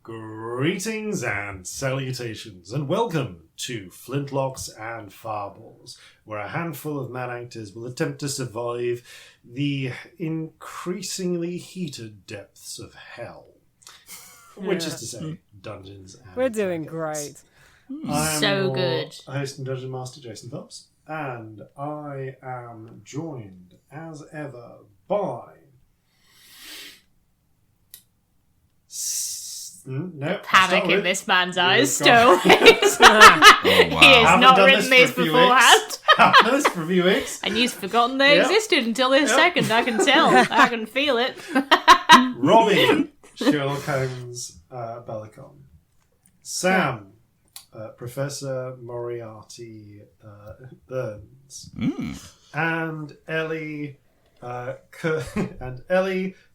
Greetings and salutations, and welcome to Flintlocks and Fireballs, where a handful of mad actors will attempt to survive the increasingly heated depths of hell. Which is to say, dungeons and We're doing dragons. great. I am So your good. host and Dungeon Master Jason Phelps, and I am joined, as ever, by... Panic in this man's eyes still. Oh, He has not written these beforehand. Haven't done this for a few weeks. And you've forgotten they existed until this second, I can tell. I can feel it. Robbie, Sherlock Holmes, Bellekom. Sam, Professor Moriarty Burns. And Ellie, Colonel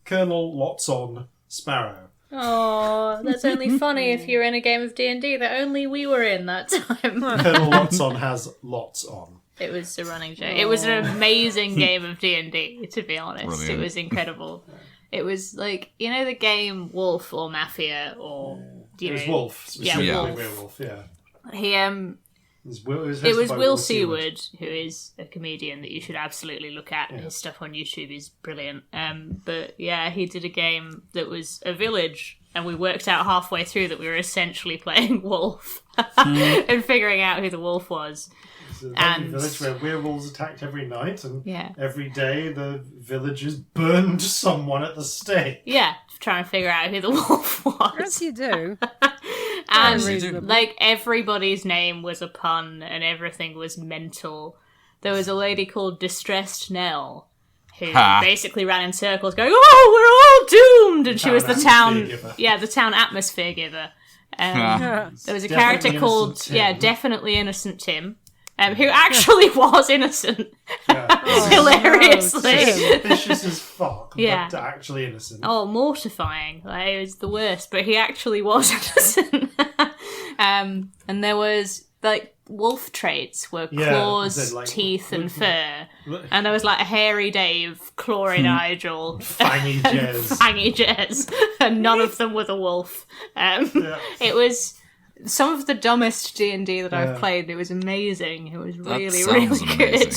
Lotson Sparrow. Oh, that's only funny if you're in a game of D&D that only we were in that time. Colonel Lotson has lots on. It was a running joke. It was an amazing game of D&D, to be honest. Brilliant. It was incredible. It was like, you know the game Wolf or Mafia or... It was Wolf, specifically Werewolf, yeah. It was Will Seward, who is a comedian that you should absolutely look at. His stuff on YouTube is brilliant. But yeah, he did a game that was a village, and we worked out halfway through that we were essentially playing Wolf and figuring out who the wolf was. It's a village where werewolves attacked every night, and every day the villagers burned someone at the stake. Yeah, trying to figure out who the wolf was. As you do. And like everybody's name was a pun and everything was mental. There was a lady called Distressed Nell who basically ran in circles going, "Oh, we're all doomed!" And she was the town atmosphere giver. There was a character called Definitely Innocent Tim. Who actually was innocent. Hilariously. Vicious as fuck, but actually innocent. Oh, mortifying. Like, it was the worst, but he actually was innocent. And there was, like, wolf traits were claws, teeth, and fur. And there was, like, a hairy Dave, clawing Nigel, Fangy Jez. And none of them were the wolf. It was... some of the dumbest D&D that I've played. It was amazing. It was really, really good.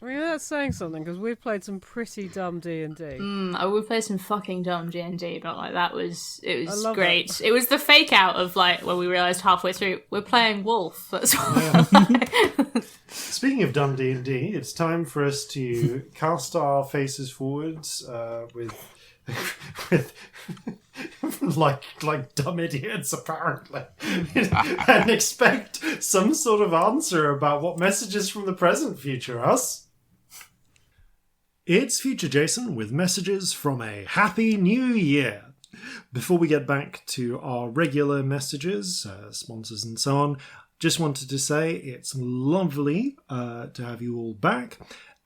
I mean, that's saying something, because we've played some pretty dumb D&D. We played some fucking dumb D&D, but like it was great. That. It was the fake out of like when we realised halfway through we're playing Wolf. That's what. Speaking of dumb D&D, it's time for us to cast our faces forwards with like dumb idiots apparently and expect some sort of answer about what messages from the present future us. It's Future Jason with messages from a Happy New Year. Before we get back to our regular messages, sponsors and so on, just wanted to say it's lovely to have you all back,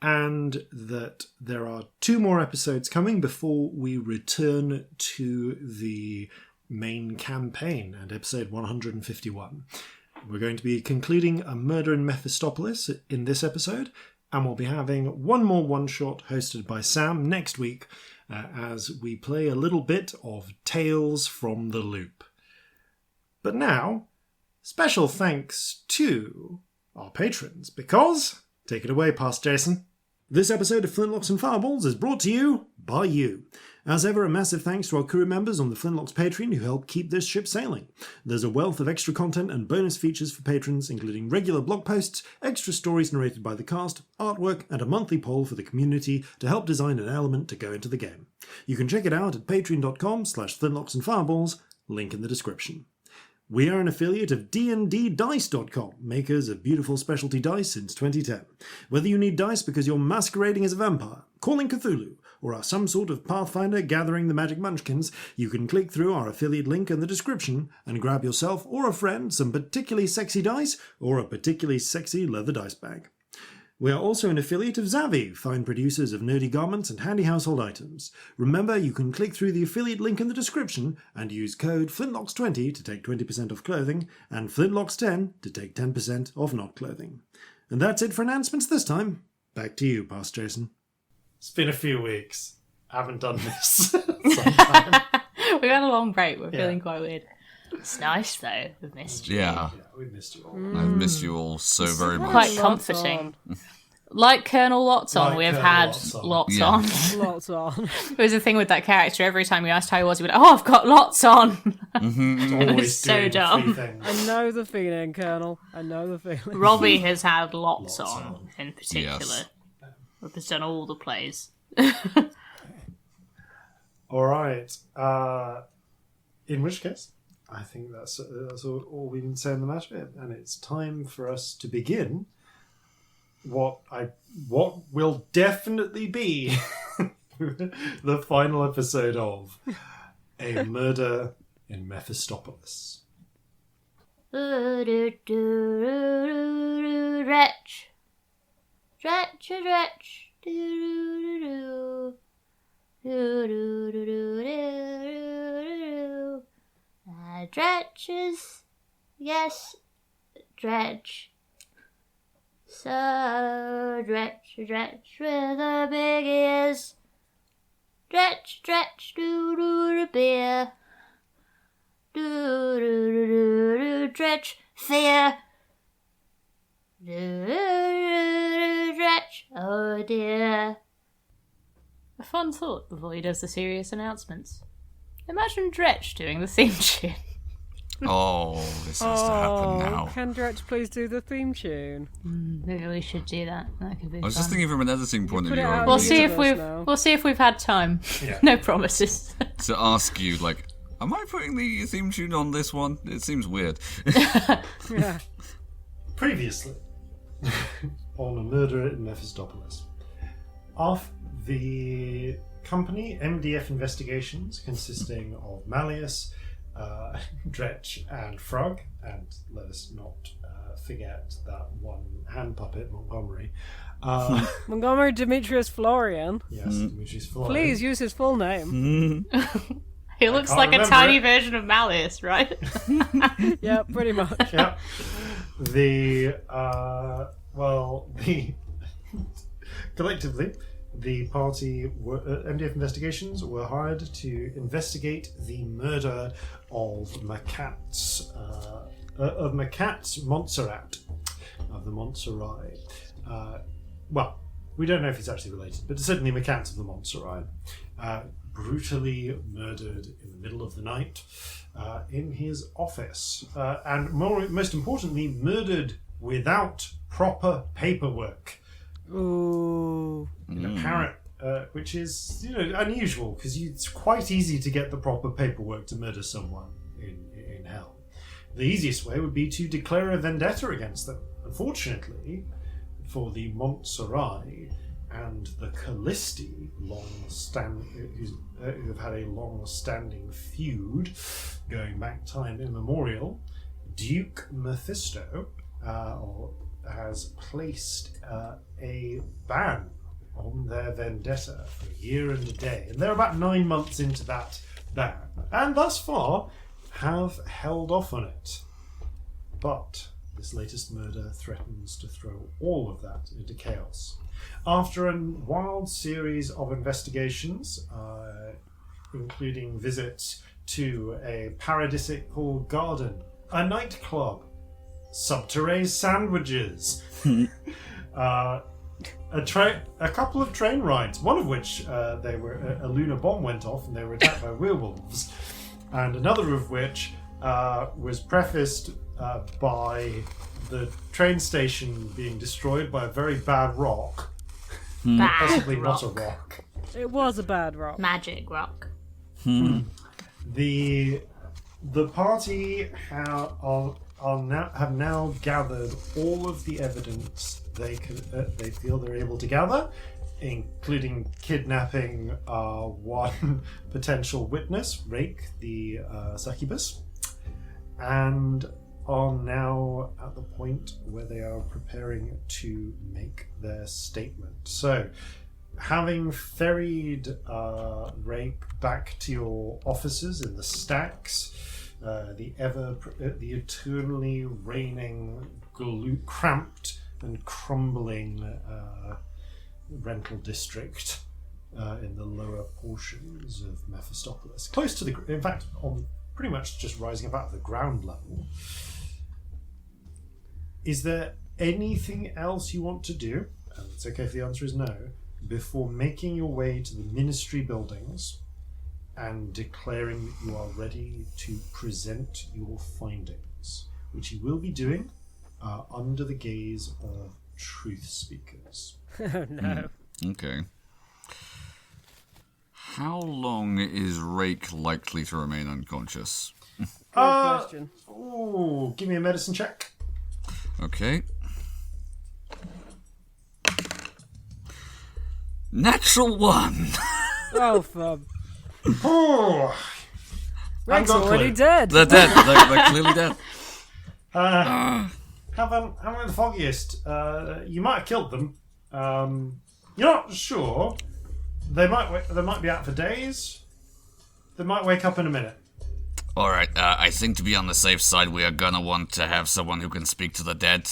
and that there are 2 more episodes coming before we return to the main campaign and episode 151. We're going to be concluding a murder in Mephistopolis in this episode, and we'll be having one more one-shot hosted by Sam next week as we play a little bit of Tales from the Loop. But now, special thanks to our patrons, because... take it away, past Jason. This episode of Flintlocks and Fireballs is brought to you by you. As ever, a massive thanks to our crew members on the Flintlocks Patreon who help keep this ship sailing. There's a wealth of extra content and bonus features for patrons, including regular blog posts, extra stories narrated by the cast, artwork, and a monthly poll for the community to help design an element to go into the game. You can check it out at patreon.com/Flintlocks and Fireballs, link in the description. We are an affiliate of dnddice.com, makers of beautiful specialty dice since 2010. Whether you need dice because you're masquerading as a vampire, calling Cthulhu, or are some sort of Pathfinder gathering the magic munchkins, you can click through our affiliate link in the description and grab yourself or a friend some particularly sexy dice or a particularly sexy leather dice bag. We are also an affiliate of Zavvi, fine producers of nerdy garments and handy household items. Remember, you can click through the affiliate link in the description and use code FLINTLOCKS20 to take 20% off clothing and FLINTLOCKS10 to take 10% off not clothing. And that's it for announcements this time. Back to you, past Jason. It's been a few weeks. I haven't done this sometime. We've had a long break. We're feeling quite weird. It's nice, though. We've missed you. Yeah. We missed you all. I've missed you all so very much. Quite comforting. Like Colonel Lots On, we have had lots on. Lots on. It was a thing with that character. Every time you asked how he was, he would be like, "Oh, I've got lots on." Always so doing dumb. 3 things. I know the feeling, Colonel. I know the feeling. Robbie has had lots Lots on, on. in particular. Yes. Robbie's done all the plays. All right. In which case, I think that's all we can say on the matter, and it's time for us to begin what will definitely be the final episode of A Murder in Mephistopolis. Dretch. Dretch, dretch. Dretches. Yes, dretch. So dretch, dretch with the big ears. Dretch, dretch, do beer. Do dretch, fear. Do dretch, oh dear. A fun thought before he does the serious announcements. Imagine Dretch doing the theme tune. Oh, this has to happen now. Can Dretch please do the theme tune? Maybe we should do that. That could be I was fun. just thinking from an editing point of put it view. out We'll in the see if universe now. we've had time. Yeah. No promises. To ask you, like, am I putting the theme tune on this one? It seems weird. Yeah. Previously, on A Murder in Mephistopolis, of the company MDF Investigations, consisting of Malius, Dretch, and Frug, and let us not forget that one hand puppet, Montgomery. Montgomery Demetrius Florian. Yes, Demetrius Florian. Please use his full name. He looks can't like a remember tiny it. version of Malius, right? Yeah, pretty much. Yeah. The collectively, the party MDF Investigations were hired to investigate the murder of Mercatz, Montserrat, of the Montserrat. Well, we don't know if he's actually related, but certainly Mercatz of the Montserrat, brutally murdered in the middle of the night in his office, and most importantly, murdered without proper paperwork. Ooh. Which is unusual, because it's quite easy to get the proper paperwork to murder someone in hell. The easiest way would be to declare a vendetta against them. Unfortunately, for the Montserrat and the Callisti, who have had a long-standing feud going back time immemorial, Duke Mephisto has placed a ban on their vendetta for a year and a day. And they're about 9 months into that ban, and thus far have held off on it. But this latest murder threatens to throw all of that into chaos. After a wild series of investigations, including visits to a paradisical garden, a nightclub, subterranean sandwiches, a couple of train rides, one of which a lunar bomb went off and they were attacked by werewolves, and another of which was prefaced by the train station being destroyed by a very bad rock. Possibly rock. not a rock. It was a bad rock. Magic rock. The party have now gathered all of the evidence they feel they're able to gather, including kidnapping one potential witness, Rake the succubus, and are now at the point where they are preparing to make their statement. So, having ferried Rake back to your offices in the stacks, the eternally reigning, cramped and crumbling rental district in the lower portions of Mephistopolis, close to in fact, on pretty much just rising about the ground level. Is there anything else you want to do? And it's okay if the answer is no. Before making your way to the ministry buildings and declaring that you are ready to present your findings, which you will be doing under the gaze of truth speakers. Oh no. Okay. How long is Rake likely to remain unconscious? Good question. Oh, give me a medicine check. Okay. Natural 1. Oh, for... Oh, Rake's already dead. They're dead. They're clearly dead. haven't the foggiest. You might have killed them. You're not sure. They might be out for days. They might wake up in a minute. Alright, I think to be on the safe side, we are gonna want to have someone who can speak to the dead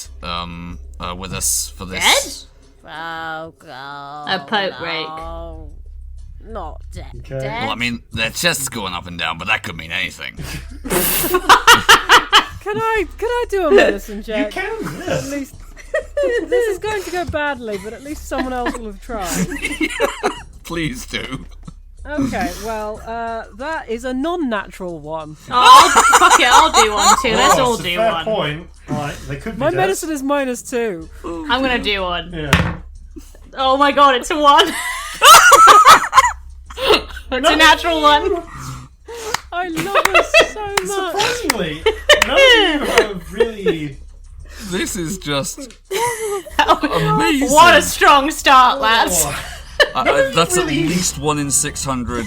with us for this. Dead? Oh, God. A Pope Rake. No. Not dead. Okay. Dead? Well, I mean, their chest's going up and down, but that could mean anything. Can I do a medicine check? You can, yes. At least this is going to go badly, but at least someone else will have tried. Please do. Okay, well, that is a non-natural one. Oh, fuck it, I'll do one too. Let's all it's a do fair one. point. Right, they could be My dead. medicine is -2. I'm gonna do one. Yeah. Oh my god, it's a 1. It's a natural 1. I love it so much. Surprisingly, none of you have really. This is just amazing. What a strong start, lads. That's really- at least 1 in 600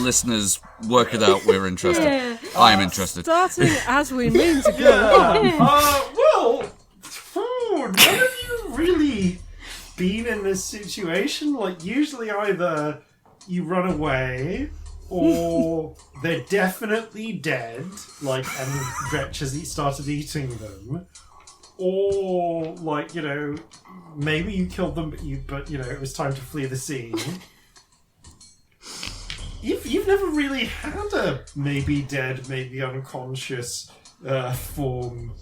listeners. Work it out. We're interested. Yeah. I am interested. Starting as we mean to go. Well, none of you really been in this situation. Like, usually either you run away or they're definitely dead, like, and Dretch has started eating them, or, like, you know, maybe you killed them, but you know, it was time to flee the scene. You've never really had a maybe dead, maybe unconscious form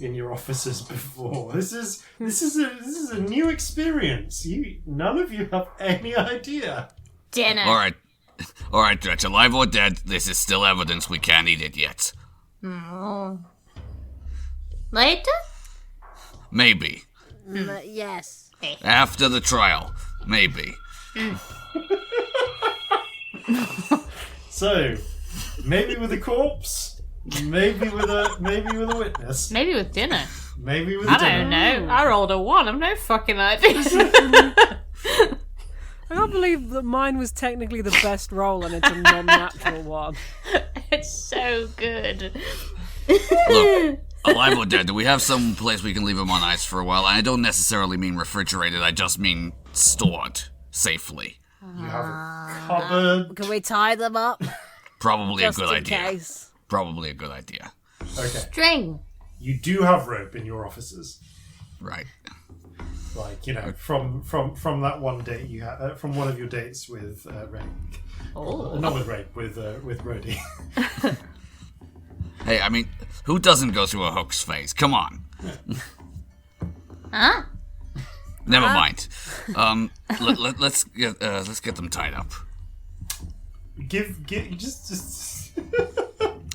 in your offices before. This is a new experience. None of you have any idea. Dinner. All right, Dretch, alive or dead, this is still evidence. We can't eat it yet. Later? Maybe. Yes. After the trial. Maybe. So, maybe with a corpse, maybe with a witness, Maybe with dinner. maybe with I dinner. don't know. I rolled a 1. I've no fucking idea. I can't believe that mine was technically the best roll and it's a non-natural one. It's so good. Look, alive or dead, do we have some place we can leave them on ice for a while? And I don't necessarily mean refrigerated, I just mean stored safely. You have a cupboard. Can we tie them up? Probably Just a good in idea. case. Probably a good idea. Okay. String. You do have rope in your offices. Right. Like, you know, from that one date you had, from one of your dates with Rake. Oh. Not with Rake, with Rhodey. Hey, I mean, who doesn't go through a hooks phase? Come on. Huh? Never mind. Let's get them tied up. Just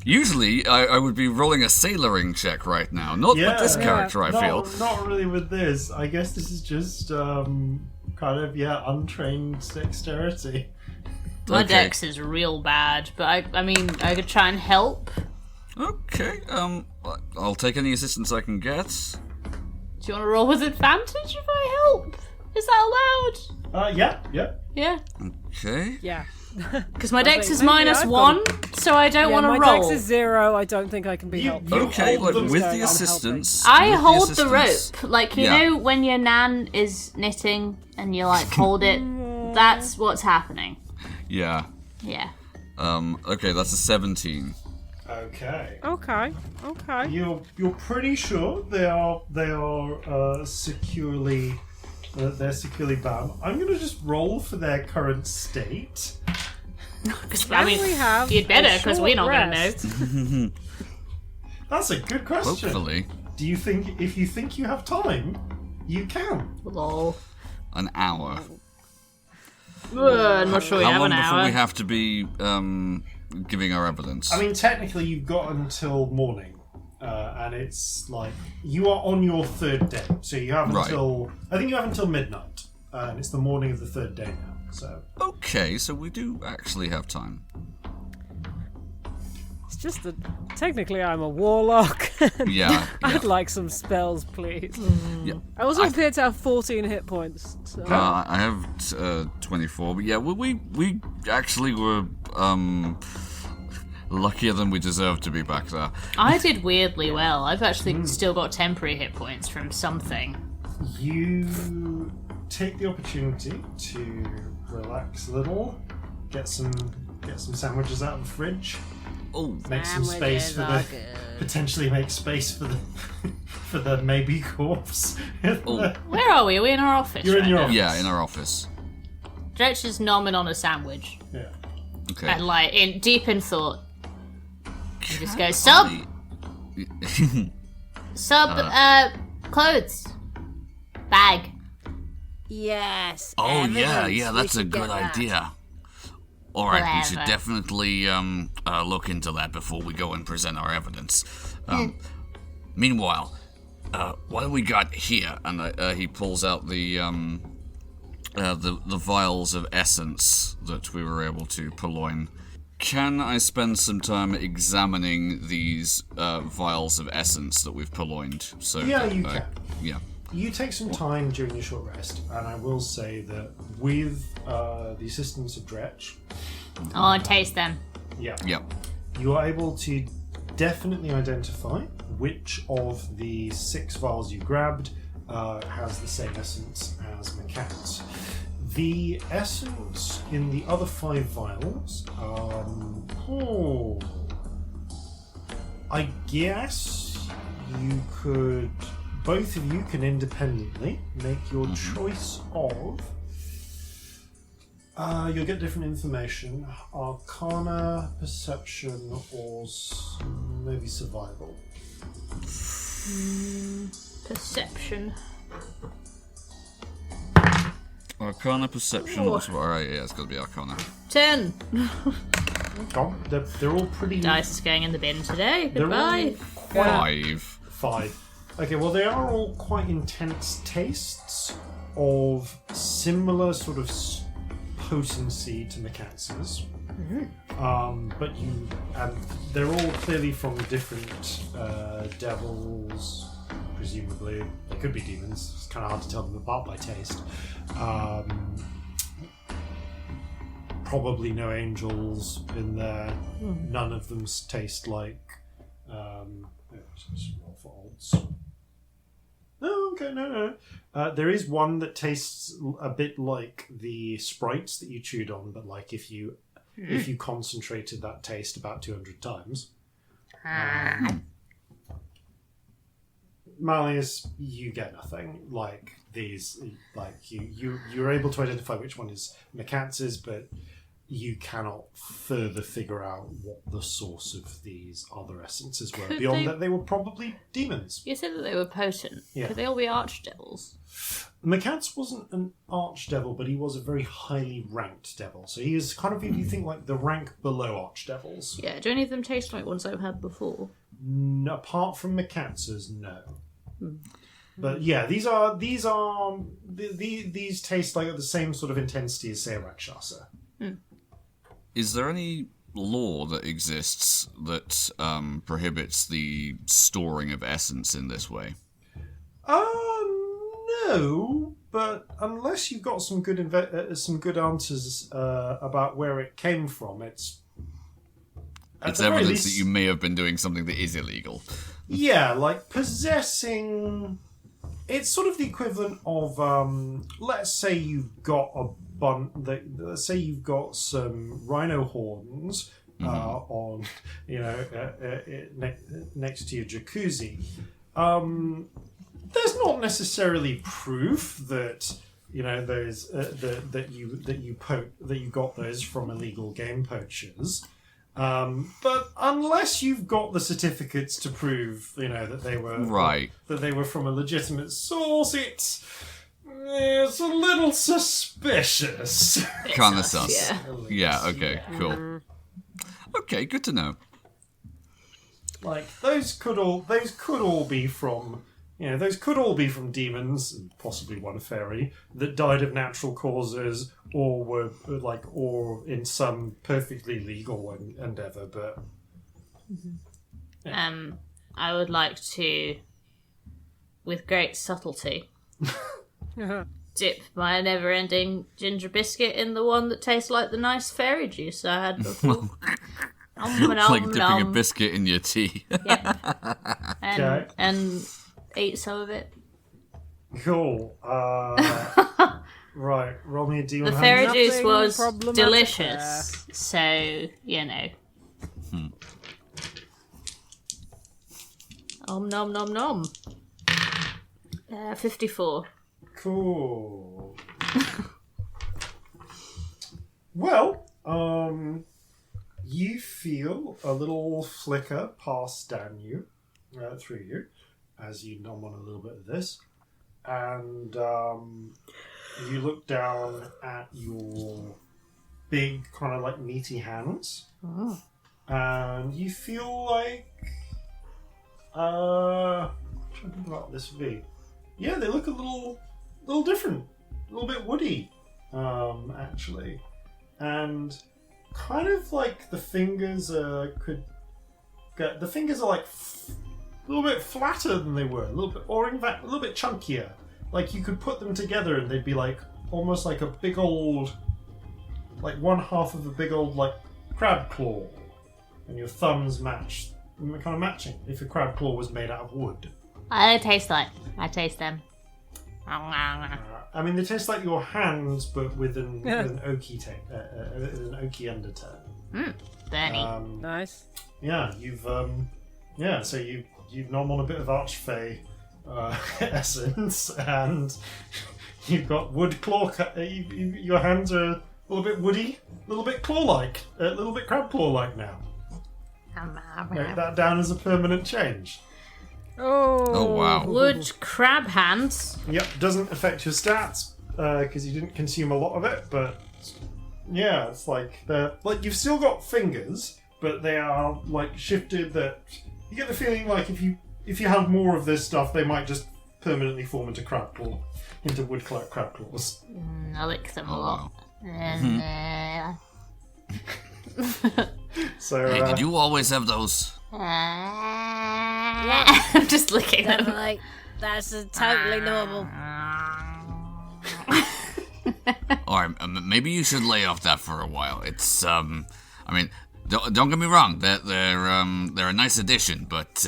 Usually, I would be rolling a sailoring check right now. Not with this character, I feel. Not really with this. I guess this is just kind of untrained dexterity. My Okay. dex is real bad, but I mean, I could try and help. Okay, I'll take any assistance I can get. Do you want to roll with advantage if I help? Is that allowed? Yeah. Yeah. Okay. Yeah. Because my dex is maybe I've -1, so I don't want to my roll. dex is 0. I don't think I can be helped. Okay, hold look, them with going the on assistance... I with hold the assistance- rope. Like, you Yeah. know when your nan is knitting and you, like, hold it? That's what's happening. Yeah. Yeah. Okay, that's a 17. Okay. Okay. You're pretty sure they are securely They're securely bound. I'm going to just roll for their current state. I mean, we have you'd better, because we're not going to know. That's a good question. Hopefully. Do you think, if you think you have time, you can? Lol. An hour. I'm not sure we How have long an before hour. we have to be giving our evidence? I mean, technically, you've got until morning. And it's like, you are on your third day. So you have until, I think you have until midnight. And it's the morning of the third day now. So. Okay, so we do actually have time. It's just that technically I'm a warlock. Yeah. I'd like some spells, please. Yeah. I also appear to have 14 hit points. So. I have 24, but yeah, we actually were luckier than we deserved to be back there. I did weirdly well. I've actually still got temporary hit points from something. You take the opportunity to relax a little, get some sandwiches out of the fridge, make some space for the potentially make space for the for the maybe corpse. Where are we? Are we in our office? You're in right your now? office. Yeah, in our office. Dretch is nomming on a sandwich. Yeah. Okay. And like deep in thought. He just goes, sub clothes. Bag. Yes. Oh yeah, evidence. that's We a should good get that. idea. All right, we should Whatever. definitely look into that before we go and present our evidence. Meanwhile, what do we got here? And he pulls out the vials of essence that we were able to purloin. Can I spend some time examining these vials of essence that we've purloined? So Yeah, that you can. Yeah. You take some time during your short rest, and I will say that with the assistance of Dretch, Oh, and taste them. yeah, Yep. you are able to definitely identify which of the 6 vials you grabbed has the same essence as Mercatz. The essence in the other 5 vials, I guess you could, both of you can independently make your choice of, you'll get different information, Arcana, Perception, or maybe Survival. Perception. Arcana, perception. All right, yeah, it's got to be Arcana. 10. They're all pretty... Dice is going in the bin today. They're all Goodbye. quite 5. Okay, well, they are all quite intense tastes of similar sort of potency to Mercatz's. But they're all clearly from different devils, presumably. They could be demons. It's kind of hard to tell them apart by taste. Probably no angels in there. None of them taste like. Roll for odds. Oh, okay, no. There is one that tastes a bit like the sprites that you chewed on, but like if you concentrated that taste about 200 times. Malius, you get nothing. Like these, like you're able to identify which one is Mercatz's, but you cannot further figure out what the source of these other essences were, Could beyond they- that they were probably demons. You said that they were potent. Yeah. Could they all be archdevils? Mercatz wasn't an archdevil, but he was a very highly ranked devil. So he is kind of, if you think like the rank below archdevils. Yeah, do any of them taste like ones I've had before? Apart from Mercatz's, no. Hmm. But yeah, these taste like the same sort of intensity as say a rakshasa. Is there any law that exists that prohibits the storing of essence in this way? No, but unless you've got some good answers about where it came from, it's Evidence that you may have been doing something that is illegal. Yeah, like possessing. It's sort of the equivalent of, let's say you've got let's say you've got some rhino horns on, next to your jacuzzi. there's not necessarily proof that those that you got those from illegal game poachers. But unless you've got the certificates to prove, that they were that they were from a legitimate source, it's a little suspicious. Kind of sus. Yeah. Okay. Cool. Okay. Good to know. Like those could all be from. Those could all be from demons, and possibly one fairy, that died of natural causes, or were or in some perfectly legal endeavour. But I would like to, with great subtlety, dip my never-ending ginger biscuit in the one that tastes like the nice fairy juice I had before. Like dipping a biscuit in your tea. Yep. And eat some of it. Cool. Right, roll me a D100. The fairy juice was delicious, so nom nom nom. 54. Cool. Well, you feel a little flicker pass down you, through you, as you nom on a little bit of this, and you look down at your big, kind of like meaty hands, and you feel like, I'm trying to think about this V. Yeah, they look a little different, a little bit woody, actually, and kind of like the fingers are like a little bit flatter than they were, a little bit, or in fact, a little bit chunkier. Like you could put them together and they'd be like almost like a big old, like one half of a big old like crab claw, and your thumbs match, kind of matching. If a crab claw was made out of wood. I taste them. I mean, they taste like your hands, but with an oaky an oaky undertone. Bernie. Nice. Yeah, so you've nom on a bit of Archfey essence, and you've got wood claw. Your hands are a little bit woody, a little bit claw-like, a little bit crab claw-like now. Note that down as a permanent change. Oh wow. Wood crab hands. Yep, doesn't affect your stats because you didn't consume a lot of it, but yeah, it's like you've still got fingers, but they are like shifted. That you get the feeling like if you have more of this stuff, they might just permanently form into wood crab claws. I lick them a lot. So, hey, did you always have those? Yeah. I'm just licking them. Like, that's totally normal. Or maybe you should lay off that for a while. It's I mean, don't get me wrong. They're a nice addition, but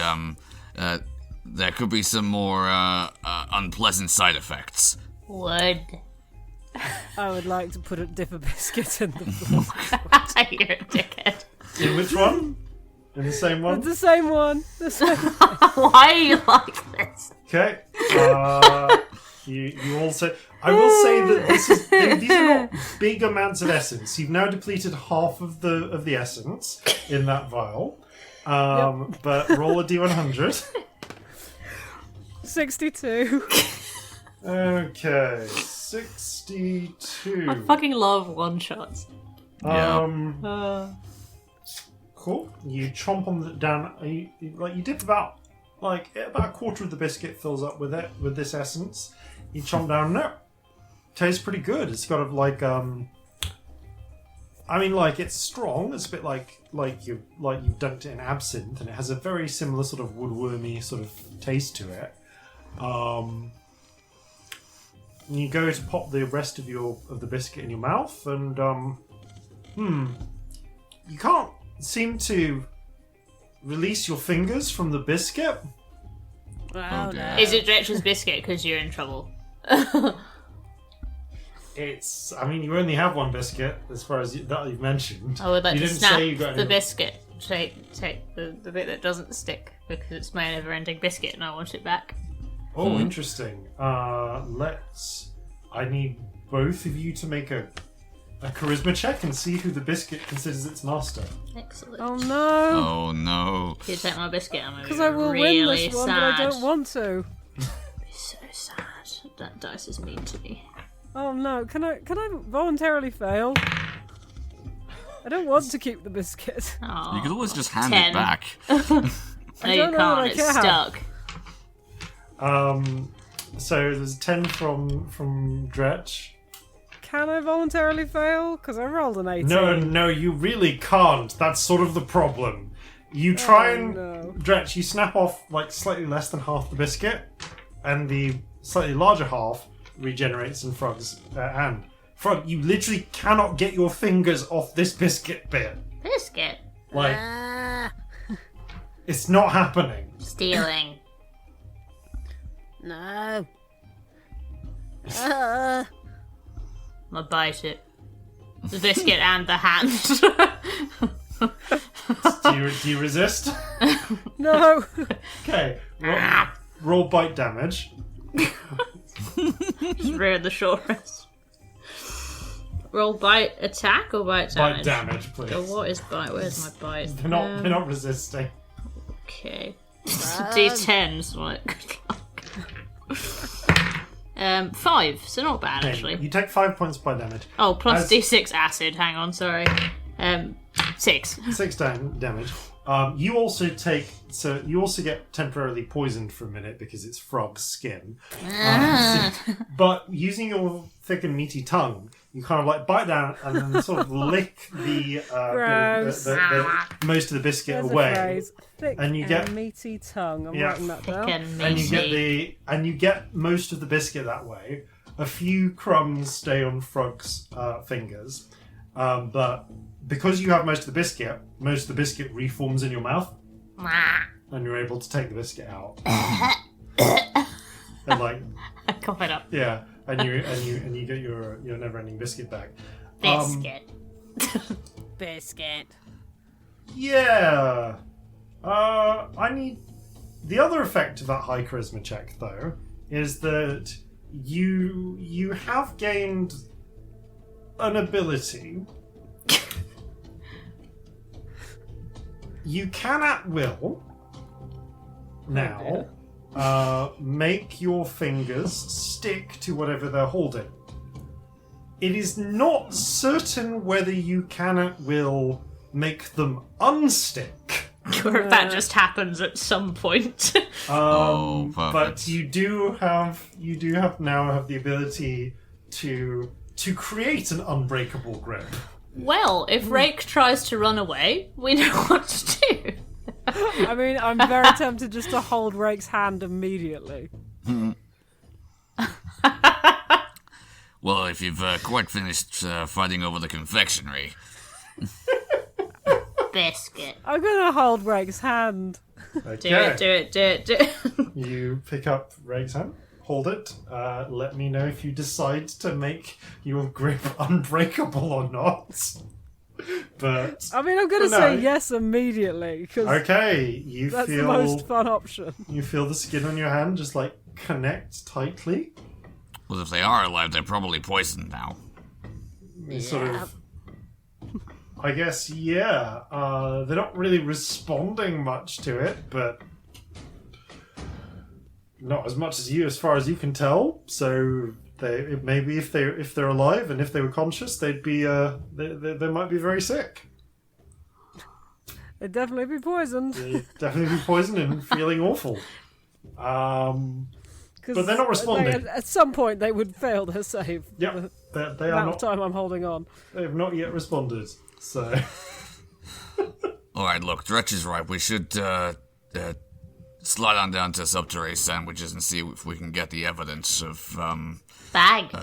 there could be some more unpleasant side effects. Wood. I would like to dip a biscuit in the floor. You're a dickhead. In which one? In the same one? The same one. Why are you like this? Okay. You also... I will say that these are not big amounts of essence. You've now depleted half of the essence in that vial. But roll a D100. 62. Okay, 62. I fucking love one-shots. Cool. You chomp on down. You dip about a quarter of the biscuit fills up with this essence. You chomp down. No, tastes pretty good. It's got it's strong. It's a bit like you've dunked it in absinthe, and it has a very similar sort of woodwormy sort of taste to it. You go to pop the rest of the biscuit in your mouth, and you can't seem to release your fingers from the biscuit. Oh, no. Is it Dretch's biscuit because you're in trouble? You only have one biscuit as far as that you've mentioned. I would like you to didn't snap say you got the any... biscuit. Take the bit that doesn't stick because it's my never-ending biscuit and I want it back. Oh, interesting. I need both of you to make a charisma check and see who the biscuit considers its master. Excellent. Oh no! Oh no! If you take my biscuit, I'm Because I will really win this one, sad. but I don't want to. Be so sad. That dice is mean to me. Oh no! Can I voluntarily fail? I don't want to keep the biscuit. Oh, You could always just hand 10. it back. No, you don't know that I can't. It's can. stuck. So there's 10 from Dretch. Can I voluntarily fail? Because I rolled an 18. No, you really can't. That's sort of the problem. You try Dretch, you snap off like slightly less than half the biscuit, and the slightly larger half regenerates in Frug's hand. Frug, you literally cannot get your fingers off this biscuit bit. Biscuit. Like, it's not happening. Stealing. No. I bite it. The biscuit and the hand. Do you resist? No. Okay. Roll bite damage. Just ruined the short rest. Roll bite attack or bite damage? Bite damage, please. Oh, what is bite? Where's my bite? They're not resisting. Okay. D10s, like, good luck. 5, so not bad actually. You take 5 points by damage. Oh, plus D6 acid, hang on, sorry. 6. 6 damage. You also get temporarily poisoned for a minute because it's frog's skin. But using your thick and meaty tongue, you kind of like bite down and then sort of lick the most of the biscuit There's away. a phrase. Thick And you get- meaty tongue. I'm Yeah. writing that down. And you get most of the biscuit that way. A few crumbs stay on Frog's fingers, but because you have most of the biscuit reforms in your mouth, and you're able to take the biscuit out. And like, I cough it up. yeah, and you get your never-ending biscuit back. Biscuit. Biscuit. Yeah. I need... The other effect of that high charisma check, though, is that you have gained an ability. You can at will now make your fingers stick to whatever they're holding. It is not certain whether you can at will make them unstick. Or if that just happens at some point. Perfect. But you do have now have the ability to create an unbreakable grip. Well, if Rake tries to run away, we know what to do. I mean, I'm very tempted just to hold Rake's hand immediately. Well, if you've quite finished fighting over the confectionery. Biscuit. I'm gonna hold Rake's hand. Okay. Do it. You pick up Rake's hand, hold it. Let me know if you decide to make your grip unbreakable or not. But I mean, I'm gonna no. say yes immediately because okay, you that's feel the most fun option. you feel the skin on your hand just like connect tightly. Well, if they are alive, they're probably poisoned now. Sort of. I guess, yeah. They're not really responding much to it, but not as much as you, as far as you can tell. So maybe if they're alive and if they were conscious, they'd be they might be very sick. They'd definitely be poisoned. They'd definitely be poisoned and feeling awful. But they're not responding. At some point, they would fail their save. Yep, they are Amount not. of time I'm holding on. They have not yet responded. So. Alright, look, Dretch is right. We should slide on down to Subterranean Sandwiches and see if we can get the evidence of, Bag.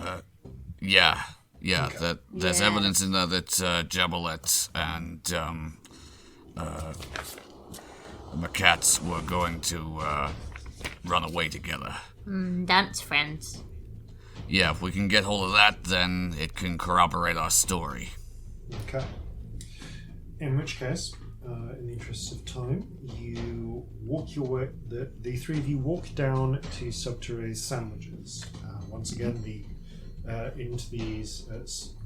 yeah, that there's evidence in there that Jabalette and Mercatz were going to run away together. Dance friends. Yeah, if we can get hold of that, then it can corroborate our story. Okay. In which case, in the interest of time, you walk your way. The three of you walk down to Subterrane's Sandwiches. Once again, into these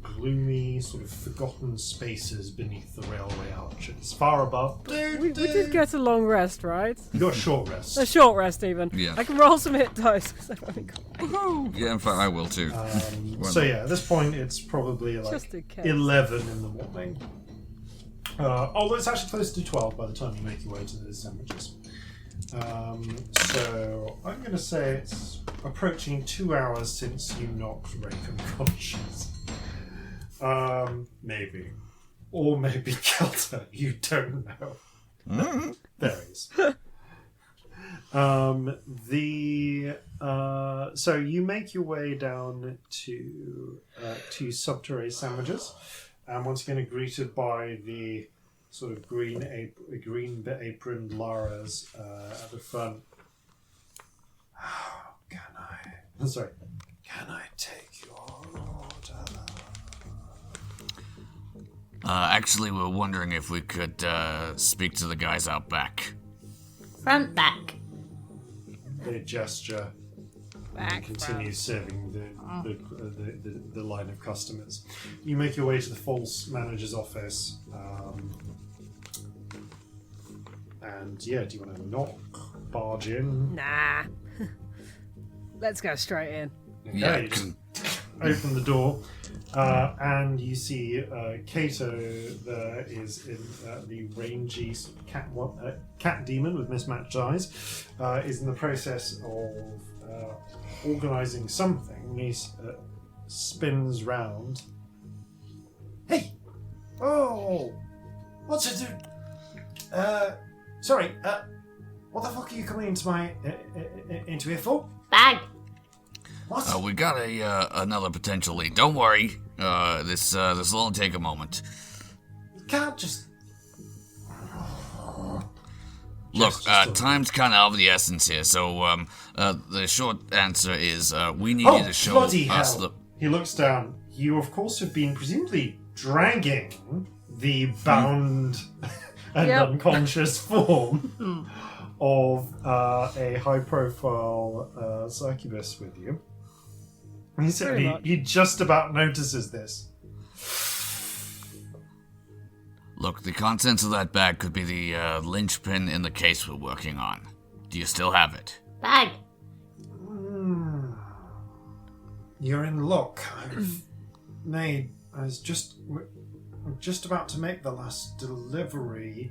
gloomy, sort of forgotten spaces beneath the railway arches. Far above. We did get a long rest, right? You got a short rest. A short rest, even. Yeah. I can roll some hit dice because I've only got. Woohoo! Yeah, in fact, I will too. So yeah, at this point, it's probably Just in case. 11 in the morning. Although it's actually close to 12 by the time you make your way to the Sandwiches. So I'm going to say it's approaching 2 hours since you knocked Ray unconscious. Maybe. Or maybe killed her. You don't know. Varies. So you make your way down to Subterranean Sandwiches, and once again are greeted by the sort of green aproned Laras at the front. Can I take your order? Actually, we're wondering if we could speak to the guys out back. Front, back. They gesture and continue serving the line of customers. You make your way to the false manager's office. And yeah, do you want to knock, barge in? Nah. Let's go straight in. Okay, Yeah. you just open the door, and you see Kato there is in the rangy cat demon with mismatched eyes, is in the process of organising something. He spins round. Hey! Oh! What's it do? Sorry, what the fuck are you coming into here for? Bag. What? We got another potential lead. Don't worry. This will only take a moment. You can't just... Look, time's kind of the essence here, so the short answer is we need you to show bloody us hell. the... He looks down. You, of course, have been presumably dragging the bound and unconscious form of a high-profile succubus with you. He just about notices this. Look, the contents of that bag could be the linchpin in the case we're working on. Do you still have it? Bag. You're in luck. I was just about to make the last delivery.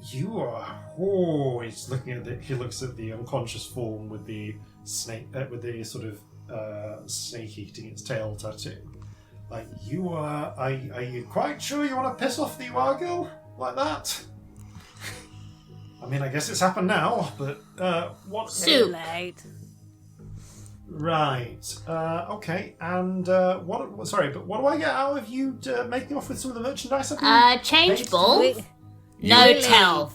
You are. Oh, he's looking at he looks at the unconscious form with the snake, with the sort of snake eating its tail tattoo. Like, you are. Are you quite sure you want to piss off the Wargil like that? I mean, I guess it's happened now, but what's Soup. Late. Right. Okay. And what? Sorry, but what do I get out of you making off with some of the merchandise? Changeable. No tell.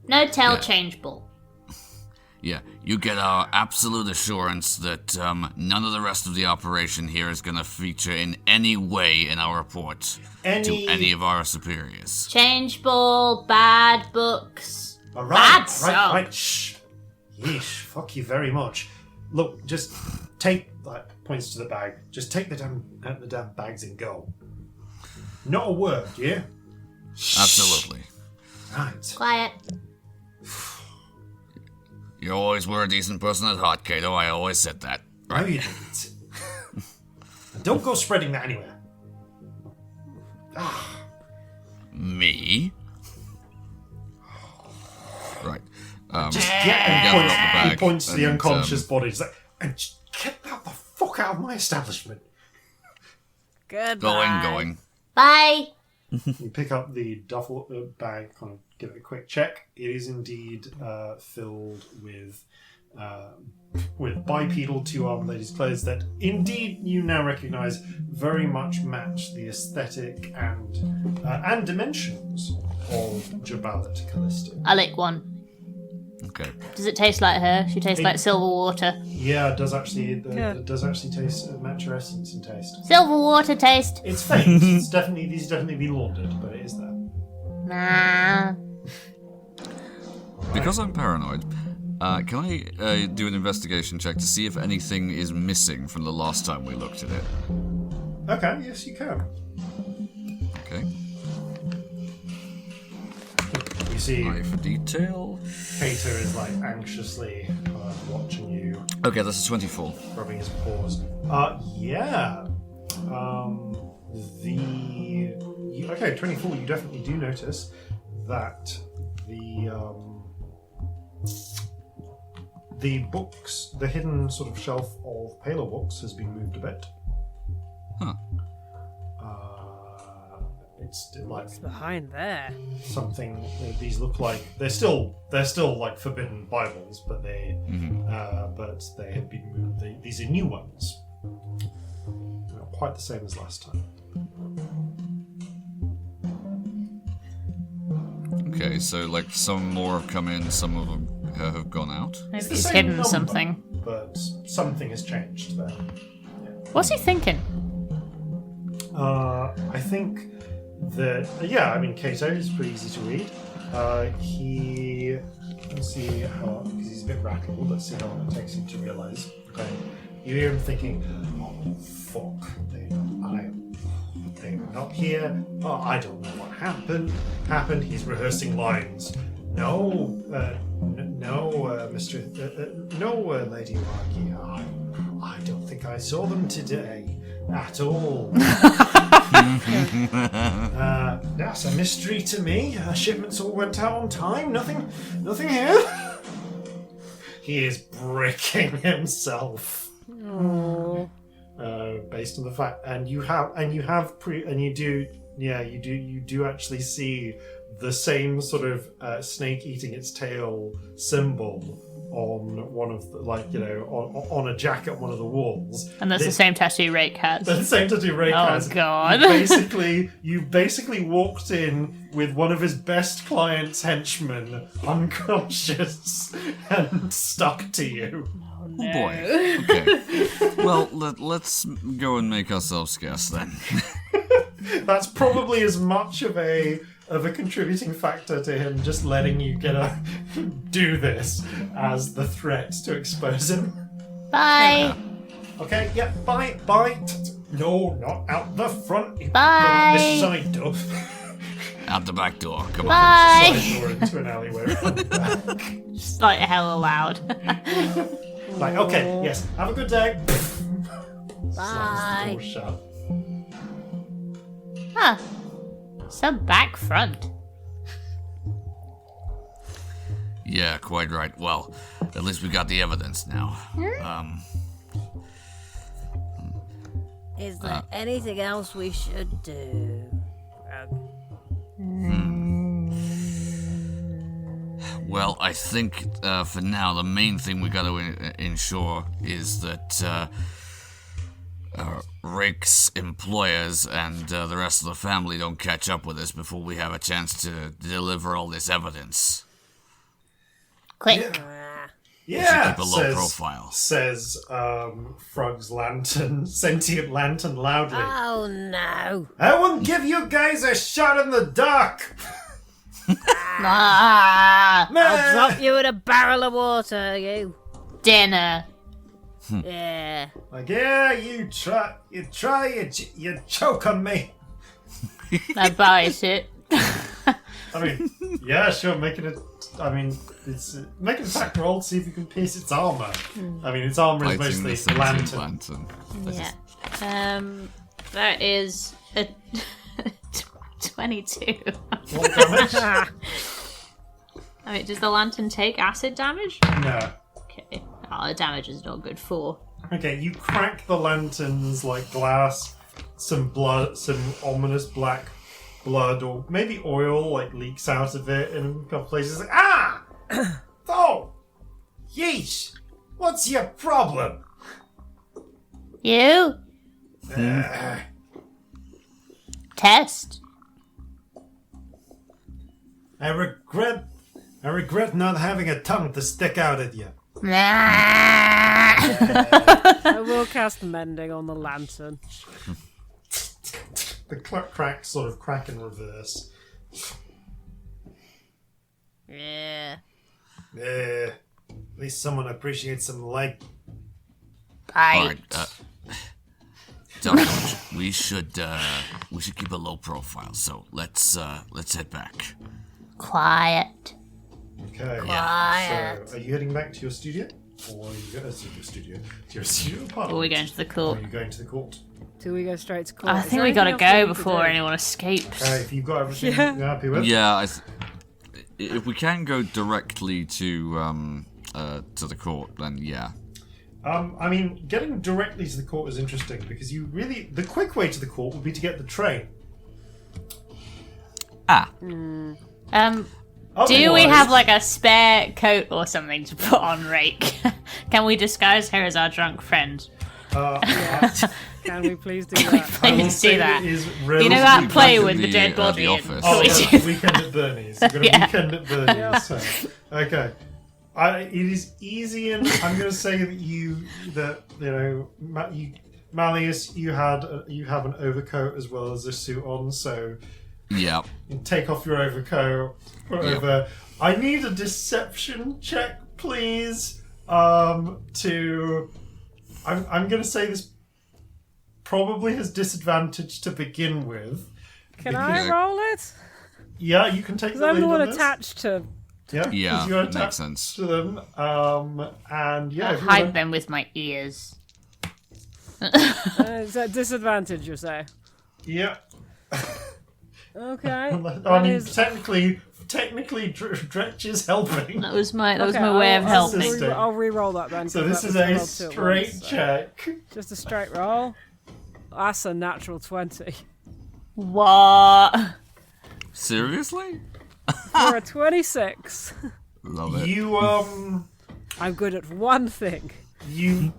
No tell, changeable. Yeah, you get our absolute assurance that none of the rest of the operation here is going to feature in any way in our report to any of our superiors. Changeable, bad books. All Bad right. Shh. Yeesh. Fuck you very much. Look, just take. Points to the bag. Just take the damn bags and go. Not a word, yeah. Absolutely. Right. Quiet. You always were a decent person at heart, Kato. I always said that. No, you didn't. And don't go spreading that anywhere. Me? Right. Just gather get up the bag he points to the and, unconscious body. He's like, and just get out the fuck out of my establishment. Goodbye. Going. Bye. You pick up the duffel bag, kind of give it a quick check. It is indeed filled with bipedal two-armed ladies' clothes that indeed you now recognise very much match the aesthetic and dimensions of Jabalat Callisto. I lick one. Okay. Does it taste like her? She tastes like silver water. Yeah, it does actually. It does actually taste match your essence and taste. Silver water taste. It's faint. These have definitely been laundered, but it is there. Nah. Because I'm paranoid, can I do an investigation check to see if anything is missing from the last time we looked at it? Okay, yes, you can. Okay. You see, Eye for detail. Cato is like anxiously watching you, Okay, that's a 24. rubbing his paws. Yeah. Okay, 24. You definitely do notice that the books, the hidden sort of shelf of Palo books, has been moved a bit. Huh. It's like What's behind there? something. These look like they're still like forbidden Bibles, but they have been moved. These are new ones, not quite the same as last time. Okay, so like some more have come in, some of them have gone out. Maybe the he's same hidden number. something. But something has changed there. What's he thinking? I think that I mean, Cato is pretty easy to read. Let's see how, because he's a bit rattled. Let's see how long it takes him to realise. Okay, you hear him thinking, "Oh fuck, they're not here. Oh, I don't know what happened." He's rehearsing lines. No, Lady Margie. I don't think I saw them today at all. That's a mystery to me. Shipments all went out on time. Nothing here. He is bricking himself. Oh. Based on the fact, you do actually see the same sort of snake eating its tail symbol on one of the, on a jacket on one of the walls. And that's the same tattoo Rake has. The same tattoo Ray has. Oh god. You basically walked in with one of his best clients' henchmen unconscious and stuck to you. Oh boy. Okay. Well, let's go and make ourselves scarce then. That's probably as much of a contributing factor to him just letting you do this as the threat to expose him. Bye. Okay, yeah, bye. No, not out the front. Bye. This side door. Out the back door. Come on. Bye. Side door into an alleyway around the back. Just like hella loud. Like, okay, yes, have a good day. Slams Bye. the door shut. Huh. Some back front. Yeah, quite right. Well, at least we got the evidence now. Is there anything else we should do? Well, I think for now the main thing we got to ensure is that Rick's employers and the rest of the family don't catch up with us before we have a chance to deliver all this evidence. Click. Yeah, keep a low profile. Says Frug's sentient lantern loudly. Oh no! I won't give you guys a shot in the dark. Ah. I'll drop you in a barrel of water, you. Dinner. Yeah. Like, yeah, you choke on me. I buys it. I mean, yeah, sure, make an attack roll to see if you can pierce its armor. I mean, its armor is Fighting the mostly sentient lantern. Yeah. That is a 22. What damage? I mean, does the lantern take acid damage? No. Okay. Oh, the damage is not good for. Okay, you crack the lantern's glass, some blood, some ominous black blood, or maybe oil leaks out of it in a couple places. Ah! Oh! Yeesh! What's your problem? You? Test. I regret not having a tongue to stick out at you. I will cast mending on the lantern. The cracks sort of crack in reverse. Yeah. At least someone appreciates some light. All right, Dr. we should keep a low profile. So let's head back. Quiet. Okay. Quiet. So, are you heading back to your studio? Or are you going to your studio? To your studio apartment? Or are we going to the Or court? are you going to the court? Do we go straight to court? I Is think there we gotta anything else go we need to before do? anyone escapes. If you've got everything Yeah. you're happy with? Yeah, if we can go directly to the court, then yeah. I mean, getting directly to the court is interesting because the quick way to the court would be to get the train. Do we Otherwise- have like a spare coat or something to put on Rake? Can we disguise her as our drunk friend? Can we please do Can we that? I will please say do that? it is You know relatively that play back with in the dead the body? and- office. Oh, we yeah, do- Weekend at Bernie's. We're going to Yeah. Weekend at Bernie's. So, okay. It is easy, and I'm going to say that Malius, you have an overcoat as well as a suit on, so Yeah. you take off your overcoat, put Yep. over. I need a deception check, please. I'm going to say this probably has disadvantage to begin with. Can I roll it? Yeah, you can take Because the I'm lead the one on this. attached to. Yeah, Yeah, 'cause you're makes attached sense. to them. And yeah, I'll if you hide wanna- them with my ears. Is that disadvantage, you say? Yeah. Okay. I that mean, is- technically, Dretch is helping. That was my Okay, way of I'll helping. Assistant. I'll re-roll that then. So 'cause this that is was a rolled two at straight once, so- check. Just a straight roll. That's a natural 20. What? Seriously? For a 26. Love it. You I'm good at one thing.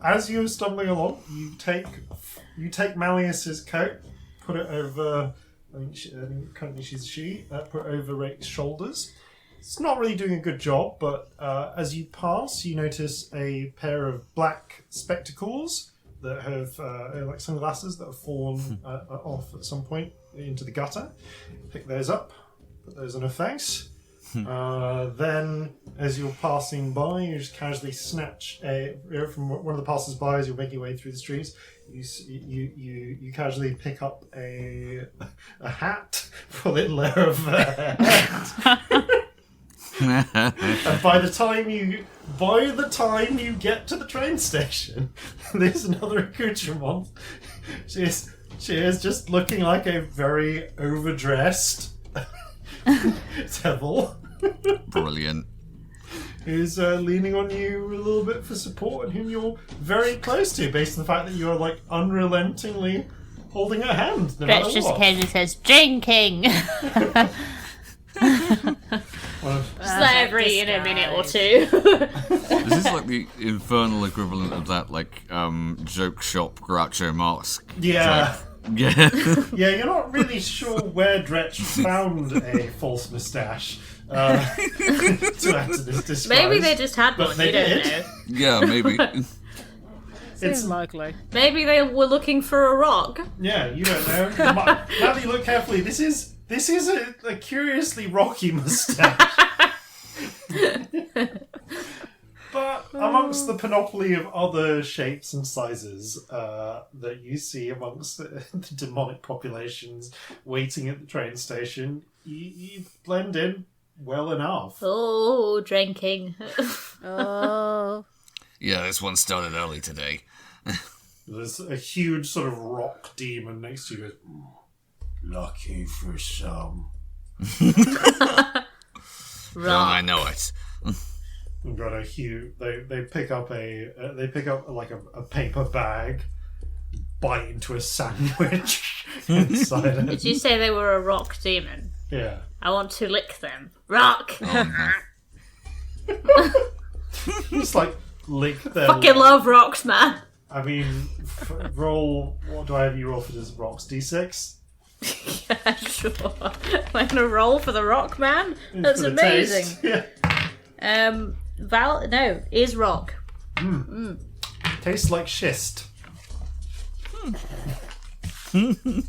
as you're stumbling along, you take Malius's coat, put it over. I think currently she's a she. Put it over Rake's shoulders. It's not really doing a good job, but as you pass, you notice a pair of black spectacles that have like sunglasses that have fallen off at some point into the gutter. Pick those up, put those on her face. Then, as you're passing by, you just casually snatch from one of the passers-by as you're making your way through the streets. You casually pick up a hat, pull it low of her head. And by the time you get to the train station, there's another accoutrement. She is just looking like a very overdressed devil Brilliant. who's leaning on you a little bit for support and whom you're very close to based on the fact that you're like unrelentingly holding her hand no Dretch matter just what. occasionally says, drinking! Well, Just like every in a minute or two. This is like the infernal equivalent of that, like, joke shop Groucho Marx. yeah. joke. Yeah. Yeah, you're not really sure where Dretch found a false moustache to add to this disguise. Maybe they just had But one, they you don't did. know. Yeah, maybe. Seems likely. Maybe they were looking for a rock. Yeah, you don't know. Now that you look carefully, this is a curiously rocky moustache. But amongst the panoply of other shapes and sizes that you see amongst the demonic populations waiting at the train station, you blend in well enough. Oh, drinking. Oh. Yeah, this one started early today. There's a huge sort of rock demon next to you. Lucky for some. Well, I know it. We've got a huge. They pick up like a paper bag, bite into a sandwich inside it. Did you say they were a rock demon? Yeah. I want to lick them. Rock! Just like lick their. Fucking love rocks, man. I mean, roll. What do I have you roll for this? Rocks D6. Yeah, sure. I'm gonna roll for the rock, man. That's For the amazing. taste. Yeah. No, is rock. Tastes like schist.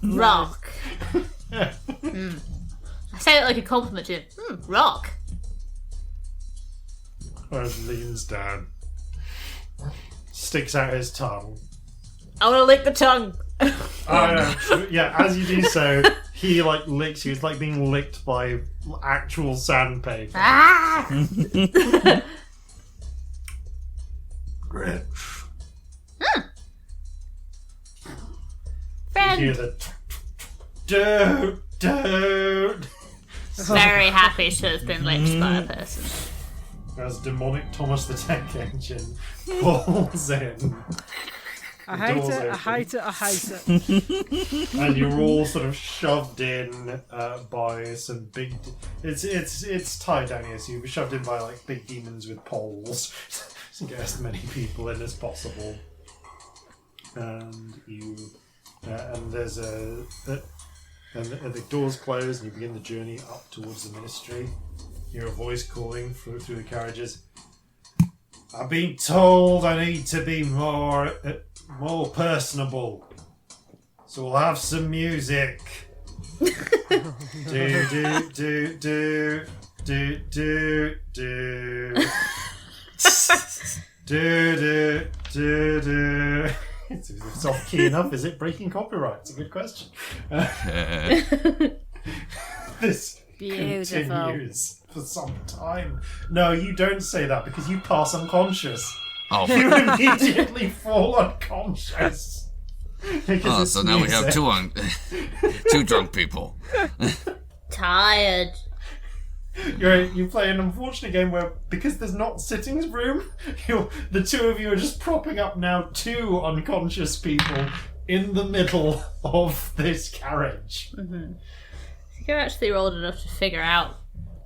Rock. Yeah. I say it like a compliment to him. Rock. and leans down. Sticks out his tongue. I want to lick the tongue. Yeah, as you do so, he like licks you. It's like being licked by actual sandpaper. Dretch. Friend. You hear the don't. Very happy to have been licked by a person. As demonic Thomas the Tank Engine pulls in. I hate it, I hate it, I hate it. And you're all sort of shoved in by some big... It's tied down here, so you'll be shoved in by like big demons with poles to get as many people in as possible. And you... and there's a... and the doors close and you begin the journey up towards the ministry. You hear a voice calling through the carriages. I've been told I need to be more personable, so we'll have some music. do do do do do do do do do do. It's off key enough. Is it breaking copyright? It's a good question. This Beautiful. continues for some time. No, you don't say that because you pass unconscious. Oh, You immediately fall unconscious. Because so it's now we have music. two drunk people. Tired. You play an unfortunate game where, because there's not sittings room, the two of you are just propping up now two unconscious people in the middle of this carriage. Mm-hmm. You're actually old enough to figure out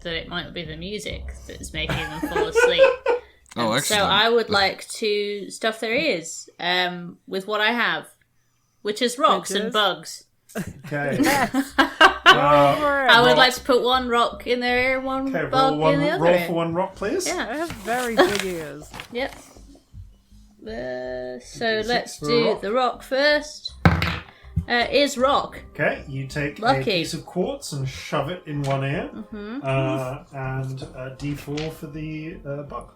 that it might be the music that's making them fall asleep. Oh, excellent. So I would like to stuff their ears with what I have, which is rocks and bugs. Okay. I would like to put one rock in their ear, one bug in the other roll ear. for one rock, please. Yeah. I have very big ears. Yep. So let's for a do rock. the rock first. Is rock. Okay, you take a Lucky. piece of quartz and shove it in one ear, and a D4 for the bug.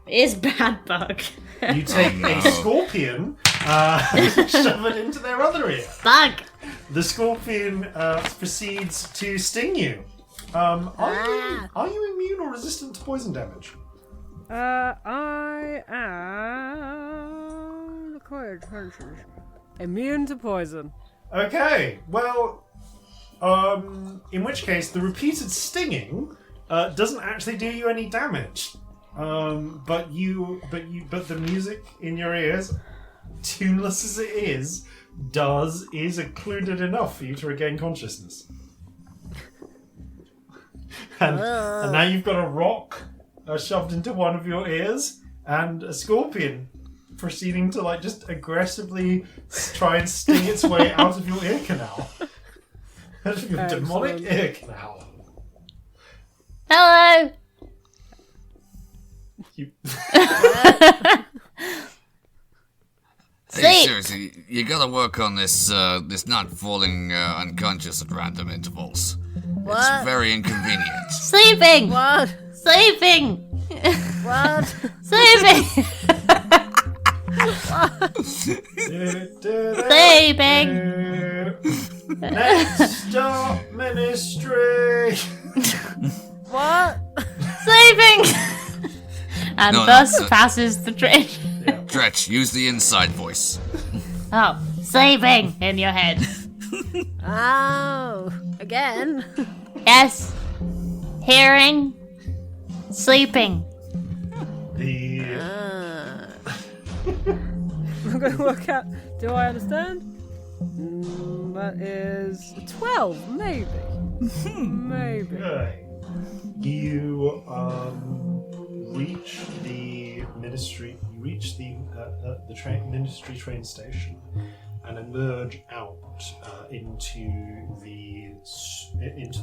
Is bad bug. You take a scorpion, shove it into their other ear. Bug. The scorpion proceeds to sting you. Are you immune or resistant to poison damage? I am immune to poison. Okay, well, in which case the repeated stinging doesn't actually do you any damage. But the music in your ears, tuneless as it is occluded enough for you to regain consciousness. And now you've got a rock shoved into one of your ears and a scorpion proceeding to just aggressively try and sting its way out of your ear canal. Out of your demonic ear canal. Hello. Hey, seriously, you gotta work on this not falling unconscious at random intervals. What? It's very inconvenient. Sleeping. What? Sleeping. What? Sleeping. Sleeping. Next stop, ministry. What? Sleeping. And No, thus no. passes the train. Dretch, use the inside voice. Oh, sleeping in your head. Oh, again? Yes. Hearing. Sleeping. I'm going to work out. Do I understand? That is 12, maybe. Maybe. Okay. You reach the ministry. You reach the ministry train station and emerge out into the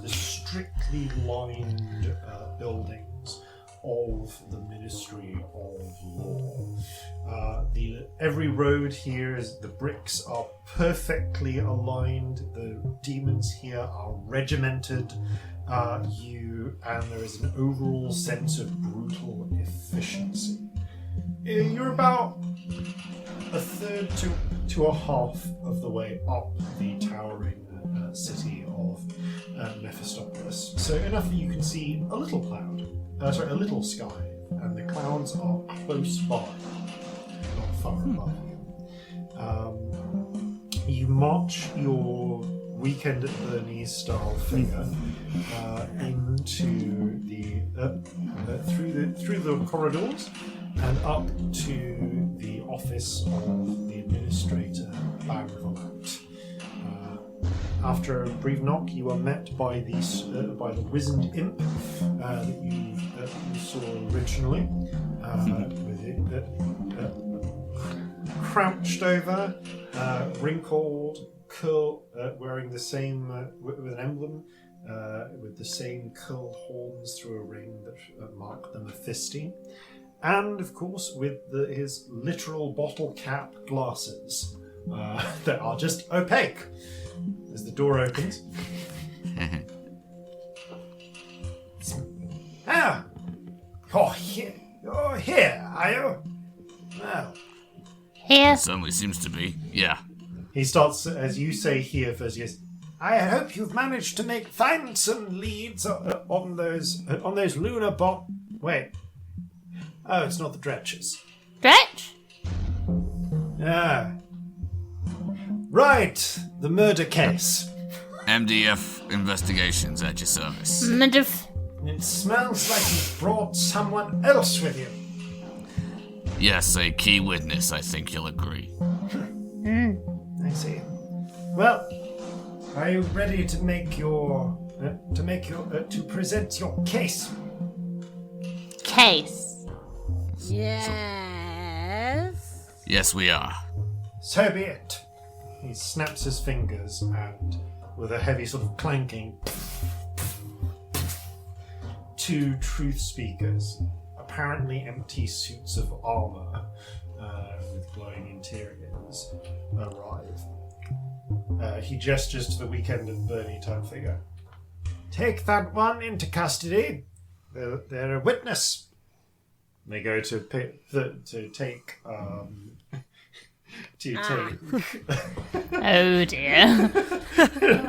strictly lined buildings of the Ministry of Law. Every road here the bricks are perfectly aligned. The demons here are regimented. And there is an overall sense of brutal efficiency. You're about a third to a half of the way up the towering city of Mephistopolis. So enough that you can see a little a little sky, and the clouds are close by, not far above you. You march your Weekend at Bernie's style figure into the through the corridors and up to the office of the administrator Banvolt. After a brief knock, you are met by the wizened imp that you saw originally, with it crouched over, wrinkled, curl, wearing the same with an emblem, with the same curled horns through a ring that mark the Mephisti, and of course with his literal bottle cap glasses that are just opaque. As the door opens. You're here, are you? Well. Here? Certainly seems to be, yeah. He starts, as you say here first, he goes, I hope you've managed to find some leads on those lunar Wait. Oh, it's not the Dretches. Dretch? Ah. Right, the murder case. MDF Investigations at your service. It smells like you've brought someone else with you. Yes, a key witness, I think you'll agree. I see. Well, are you ready to to present your case? Case. Yes. Yes, we are. So be it. He snaps his fingers and, with a heavy sort of clanking, two truth speakers, apparently empty suits of armor with glowing interiors, arrive. He gestures to the Weekend of Bernie type figure. Take that one into custody. They're a witness. They go to take. Oh dear.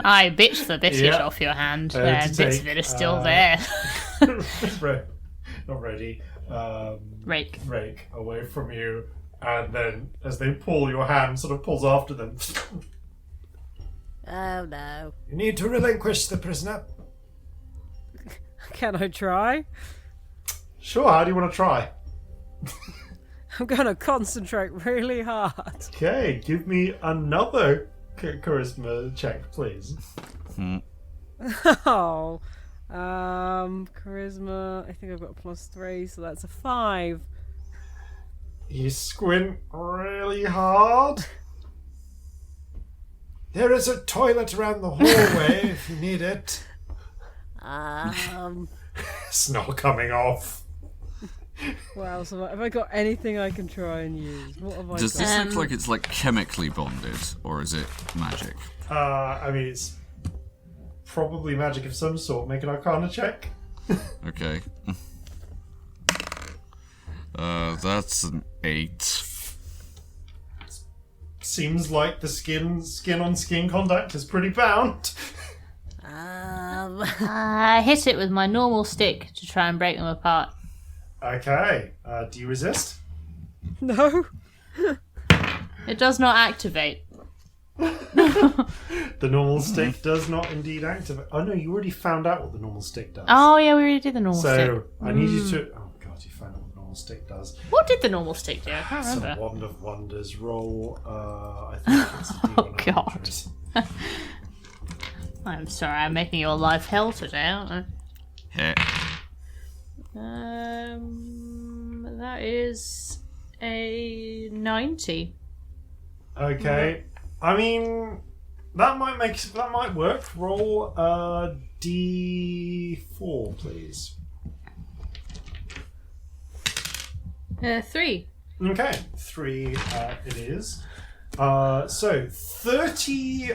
I bitched the biscuit off your hand, and bits of it are still there. Not ready. Rake away from you, and then as they pull, your hand sort of pulls after them. Oh no. You need to relinquish the prisoner. Can I try? Sure, how do you want to try? I'm going to concentrate really hard. Okay, give me another charisma check, please. Oh. Charisma, I think I've got a +3, so that's a 5. You squint really hard. There is a toilet around the hallway if you need it. It's not coming off. Wow, so have I got anything I can try and use? What have I Does got? this look like it's chemically bonded, or is it magic? I mean, it's probably magic of some sort. Make an Arcana check. Okay. That's an 8. Seems like the skin on skin contact is pretty bound. I hit it with my normal stick to try and break them apart. Okay. Do you resist? No. It does not activate. The normal stick does not indeed activate. Oh no, you already found out what the normal stick does. Oh yeah, we already did the normal stick. So I need you to. Oh god, you found out what the normal stick does. What did the normal stick do? I can't It's remember. a Wand of Wonders roll. I think it's a D100. God. I'm sorry, I'm making your life hell today, aren't I? Heh. That is a 90. Okay. I mean, that might work. Roll a D4, please. 3. Okay, 3 it is. So 30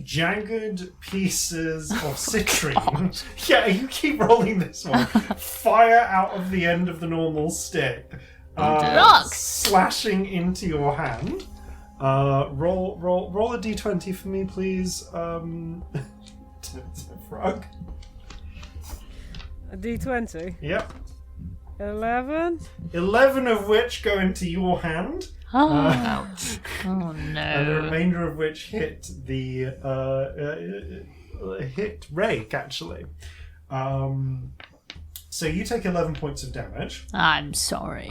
jagged pieces of citrine. Yeah, you keep rolling this one. Fire out of the end of the normal stick, slashing into your hand. Roll a d20 for me, please. Frog. A d20? Yep. 11? 11 of which go into your hand. Ouch. Oh, no. And the remainder of which hit the hit Rake, actually. So you take 11 points of damage. I'm sorry.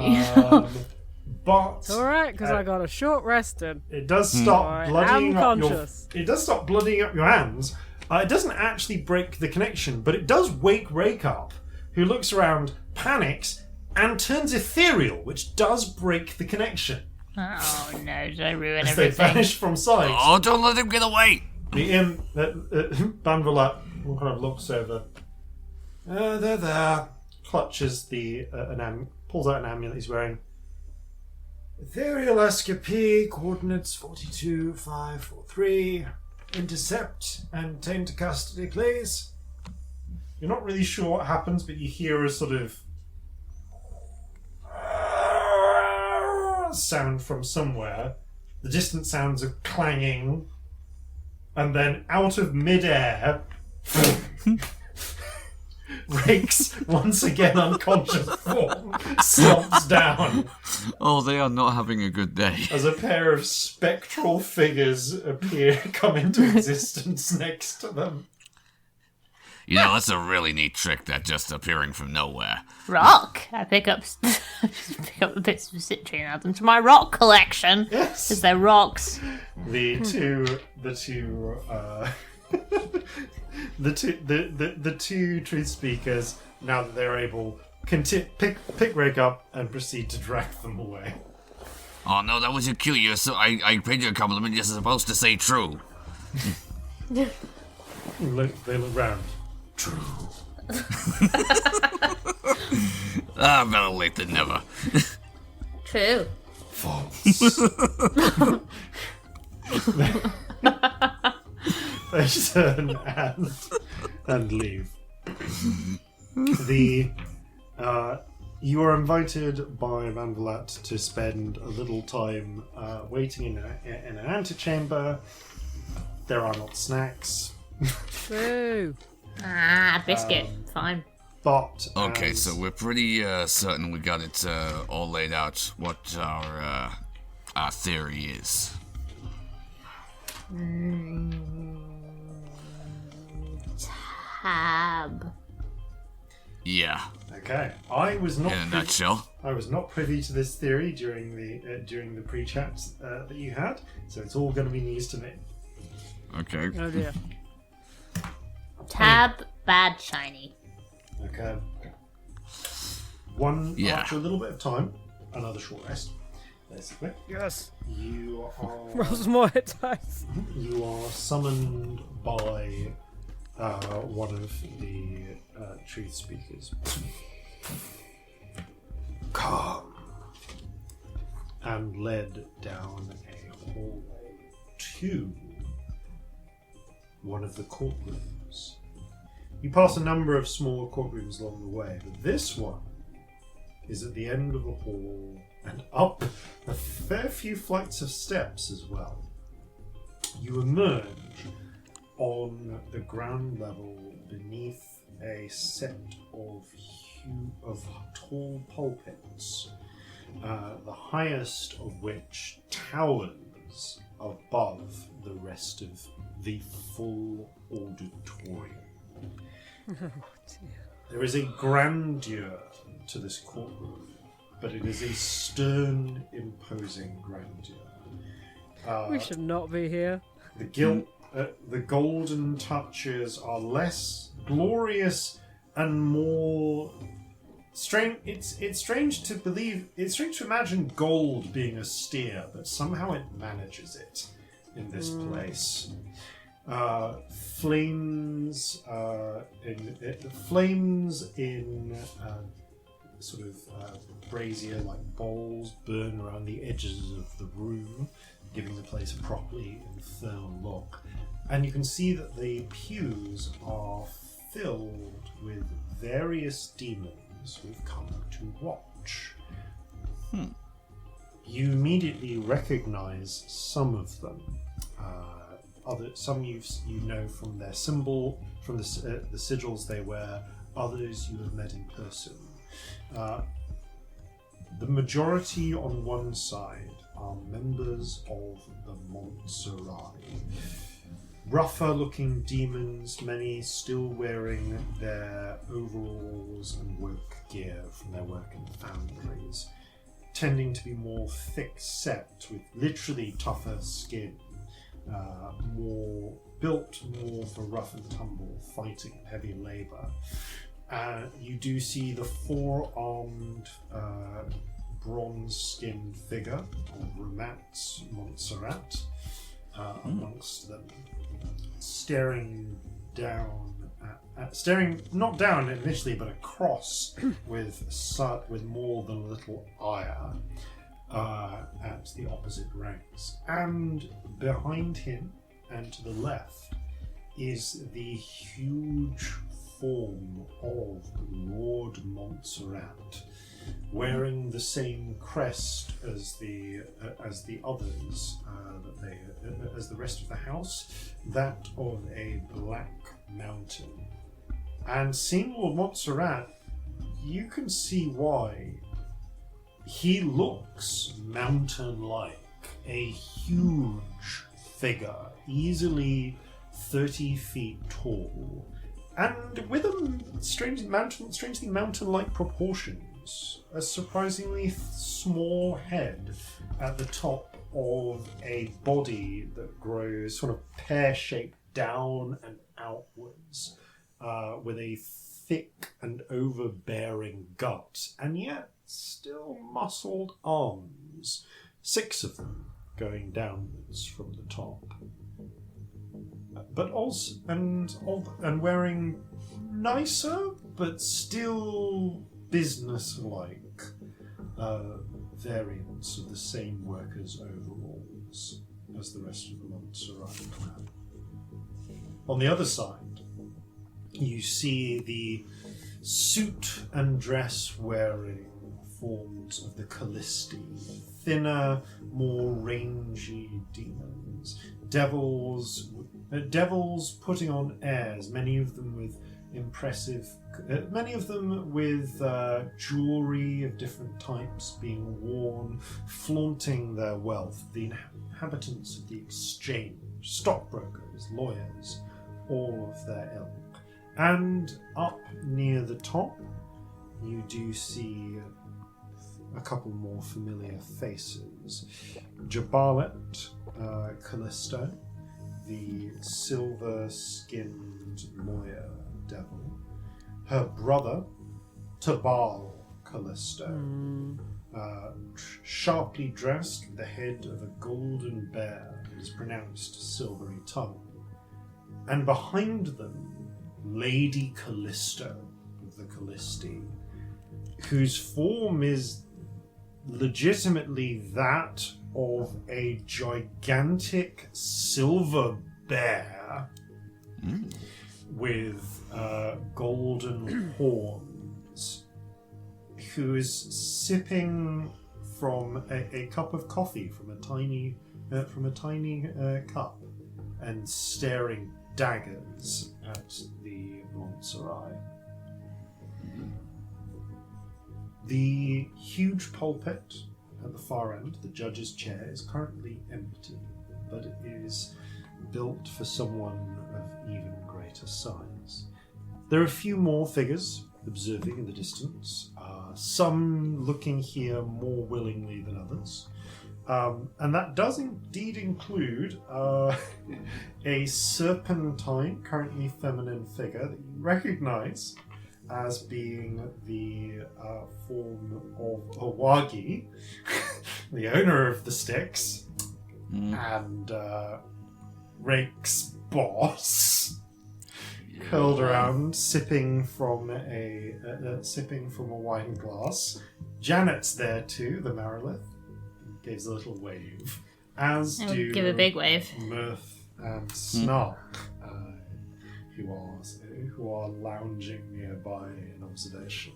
But It's alright, because I got a short rest in. it does stop bloodying up your. conscious. It does stop bloodying up your hands. It doesn't actually break the connection, but it does wake Rake up, who looks around, panics, and turns ethereal, which does break the connection. Oh no, did I ruin As they everything? vanish from sight. Oh, don't let him get away! The imp, Banvalat, kind of looks over. They're there. Clutches the pulls out an amulet he's wearing. Ethereal escapee, coordinates 42543. Intercept and take to custody, please. You're not really sure what happens, but you hear a sort of sound from somewhere. The distant sounds of clanging, and then out of midair, Rake's once again unconscious form slumps down Oh, they are not having a good day. as a pair of spectral figures come into existence next to them. You know, that's a really neat trick, that just appearing from nowhere. Rock. I pick up the bits of citrine and add them to my rock collection. Yes. Because they're rocks. The two truth speakers, now that they're able, pick Rake up and proceed to drag them away. Oh no, that was your cue. I paid you a compliment. You're supposed to say true. They look round. True. Better late than never. True. False. They turn and leave. You are invited by Vanvalat to spend a little time waiting in an antechamber. There are not snacks. True. Biscuit. Fine. But Okay, so we're pretty certain we got it all laid out what our theory is. Tab. Yeah, okay, I was not in a nutshell. privy to this theory during the pre-chat that you had, so it's all going to be news to me. Okay. Oh dear. Tab. Bad shiny. Okay. Yeah. After a little bit of time, another short rest, basically. Yes. You Roll are some more hit dice. summoned by one of the truth speakers. Come. And led down a hallway to one of the courtrooms. You pass a number of smaller courtrooms along the way, but this one is at the end of the hall and up a fair few flights of steps as well. You emerge on the ground level beneath a set of tall pulpits, the highest of which towers above the rest of the full auditorium. There is a grandeur to this courtroom, but it is a stern, imposing grandeur. We should not be here. The golden touches are less glorious and more strange. It's strange to believe. It's strange to imagine gold being austere, but somehow it manages it in this place. Flames in sort of brazier-like bowls burn around the edges of the room, giving the place a properly infernal look. And you can see that the pews are filled with various demons who've come to watch. You immediately recognize some of them. Some you know from their symbol, from the sigils they wear. Others you have met in person. The majority on one side are members of the Montserrat. Rougher-looking demons, many still wearing their overalls and work gear from their work in foundries, tending to be more thick-set with literally tougher skin, built more for rough and tumble, fighting and heavy labour. You do see the four-armed, bronze-skinned figure of Romatz Montserrat amongst them, staring not down initially, but across with more than a little ire at the opposite ranks. And behind him and to the left is the huge form of Lord Montserrat, wearing the same crest as the others, as the rest of the house, that of a black mountain. And seeing Lord Montserrat, you can see why. He looks mountain-like, a huge figure, easily 30 feet tall, and with a strangely mountain-like proportions. A surprisingly small head at the top of a body that grows sort of pear-shaped down and outwards, with a thick and overbearing gut, and yet still muscled arms, 6 of them going downwards from the top. But also, and wearing nicer, but still business-like variants of the same workers' overalls as the rest of the Montserrat clan. On the other side, you see the suit and dress wearing forms of the Callisti, thinner, more rangy demons, devils putting on airs, many of them with jewelry of different types being worn, flaunting their wealth. The inhabitants of the exchange, stockbrokers, lawyers, all of their ilk. And up near the top, you do see a couple more familiar faces. Jabalet Callisto, the silver-skinned lawyer devil. Her brother, Tabal Callisto, sharply dressed with the head of a golden bear and is pronounced silvery tongue. And behind them, Lady Callisto of the Callisti, whose form is legitimately that of a gigantic silver bear with golden horns, who is sipping from a cup of coffee from a tiny cup and staring daggers at the Montserrat. The huge pulpit at the far end, the judge's chair, is currently empty, but it is built for someone of even greater size. There are a few more figures observing in the distance, some looking here more willingly than others. And that does indeed include a serpentine, currently feminine figure that you recognize as being the form of Owagi, the owner of the sticks, and Rake's boss, curled around, sipping from a wine glass. Janet's there too, the Marilith. Gives a little wave. As do give a big wave. Mirth and Snark, who are lounging nearby in observation.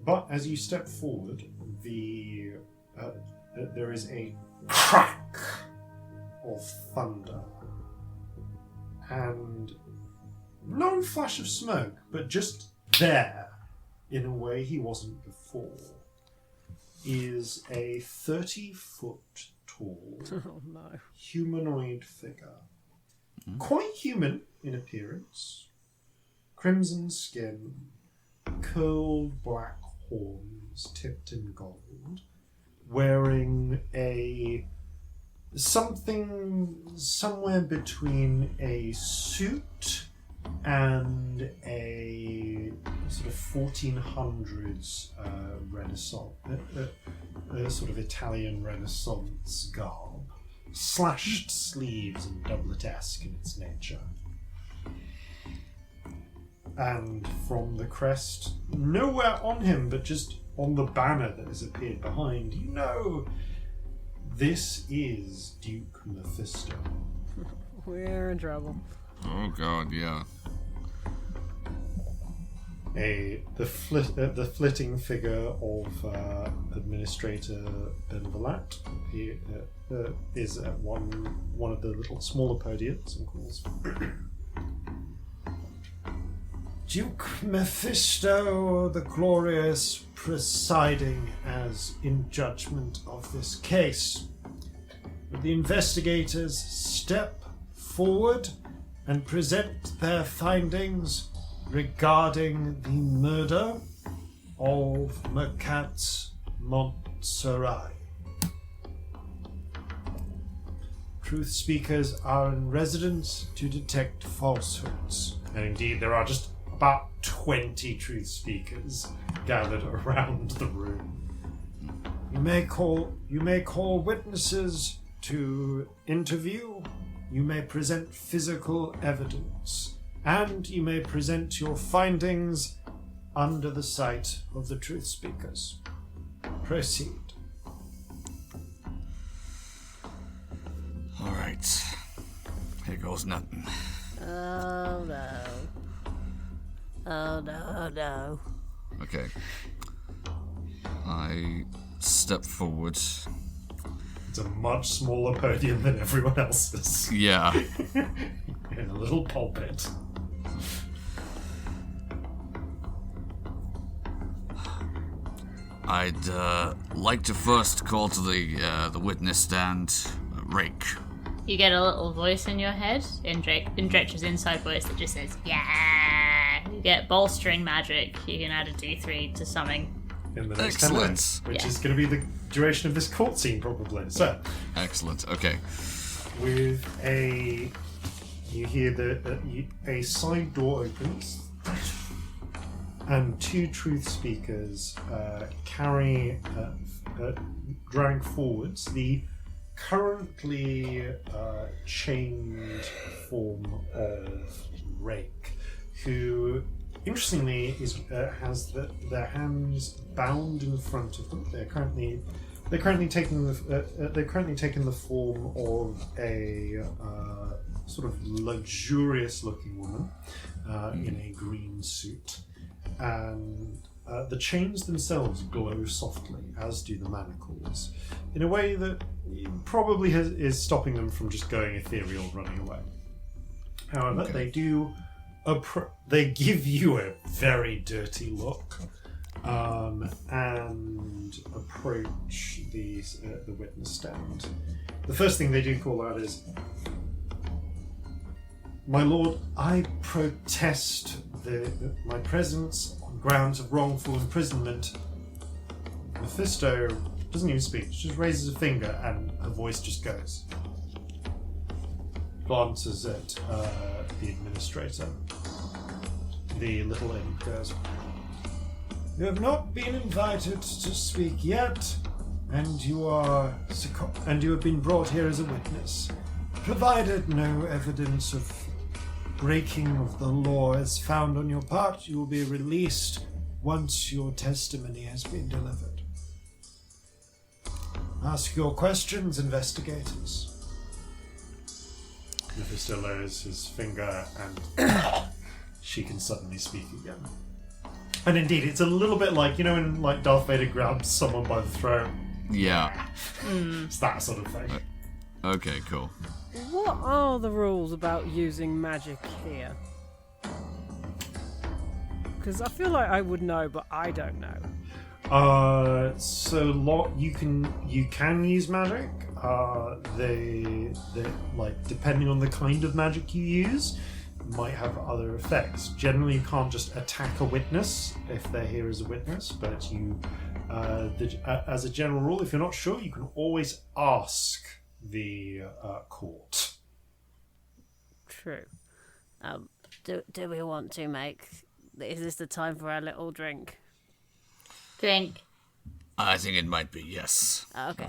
But as you step forward, there is a crack of thunder, and no flash of smoke, but just there, in a way he wasn't before, is a 30-foot tall humanoid figure. Quite human in appearance. Crimson skin, curled black horns tipped in gold, wearing something somewhere between a suit and a sort of 1400s Renaissance, sort of Italian Renaissance garb, slashed sleeves and doublet-esque in its nature. And from the crest, nowhere on him, but just on the banner that has appeared behind, you know, this is Duke Mephisto. We're in trouble. Oh god, yeah. The flitting figure of Administrator Benvelat. He is at one of the little smaller podiums and calls. Duke Mephisto the Glorious, presiding as in judgment of this case. Would the investigators step forward and present their findings regarding the murder of Mercatz Montserrat? Truth speakers are in residence to detect falsehoods. And indeed, there are just about 20 truth speakers gathered around the room. You may call witnesses to interview. You may present physical evidence. And you may present your findings under the sight of the truth speakers. Proceed. All right. Here goes nothing. Oh no. Oh no, no. Okay. I step forward. It's a much smaller podium than everyone else's. Yeah. In a little pulpit. I'd like to first call to the witness stand, Rake. You get a little voice in your head, in Dretch's inside voice that just says, yeah. You get bolstering magic. You can add a d3 to something. In the next 10 minutes, which is going to be the duration of this court scene, probably. So, excellent. Okay. With you hear a side door opens, and two truth speakers drag forwards the currently chained form of Rake, who interestingly has their hands bound in front of them. They're currently taking the form of a sort of luxurious-looking woman in a green suit, and the chains themselves glow softly, as do the manacles, in a way that probably is stopping them from just going ethereal, running away. However, they do. They give you a very dirty look, and approach the witness stand. The first thing they do call out is, "My lord, I protest my presence on grounds of wrongful imprisonment." Mephisto doesn't even speak; just raises a finger, and her voice just goes. Glances at the administrator. The little imp goes, "You have not been invited to speak yet, and you have been brought here as a witness. Provided no evidence of breaking of the law is found on your part, you will be released once your testimony has been delivered. Ask your questions, investigators. Mephisto lowers his finger and she can suddenly speak again. And indeed, it's a little bit like, when like Darth Vader grabs someone by the throat. Yeah. It's that sort of thing. Okay, cool. What are the rules about using magic here? Because I feel like I would know, but I don't know. You can use magic. They like depending on the kind of magic you use, might have other effects. Generally, you can't just attack a witness if they're here as a witness, but you, as a general rule, if you're not sure, you can always ask the court. True. Do we want to make... Is this the time for our little drink? Drink. I think it might be, yes. Okay.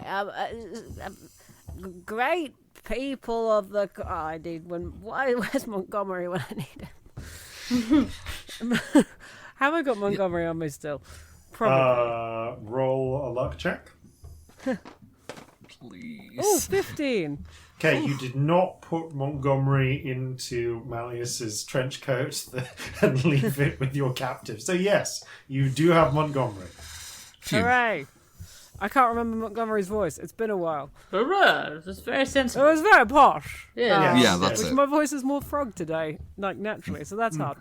Great people of the... Oh, I need one. Where's Montgomery when I need him? Have I got Montgomery on me still? Probably. Roll a luck check. Please. Oh, 15. Okay, you did not put Montgomery into Malius's trench coat and leave it with your captive. So yes, you do have Montgomery. Phew. Hooray. I can't remember Montgomery's voice. It's been a while. Hurrah! That's very It sensible. was very posh. Yeah. Yeah, that's Which it. my voice is more frog today, like naturally, so that's hard.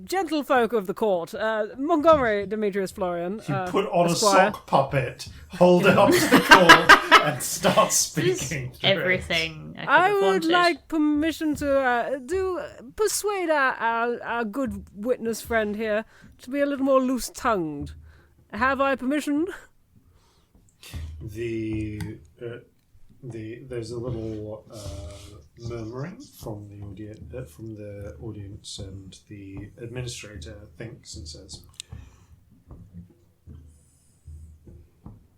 Gentlefolk of the court, Montgomery Demetrius Florian. You put on Esquire. a sock puppet, hold it up to the court, and start speaking. through it. Everything I have would wanted. like permission to persuade our good witness friend here to be a little more loose-tongued. Have I permission? There's a little murmuring from the audience, and the administrator thinks and says,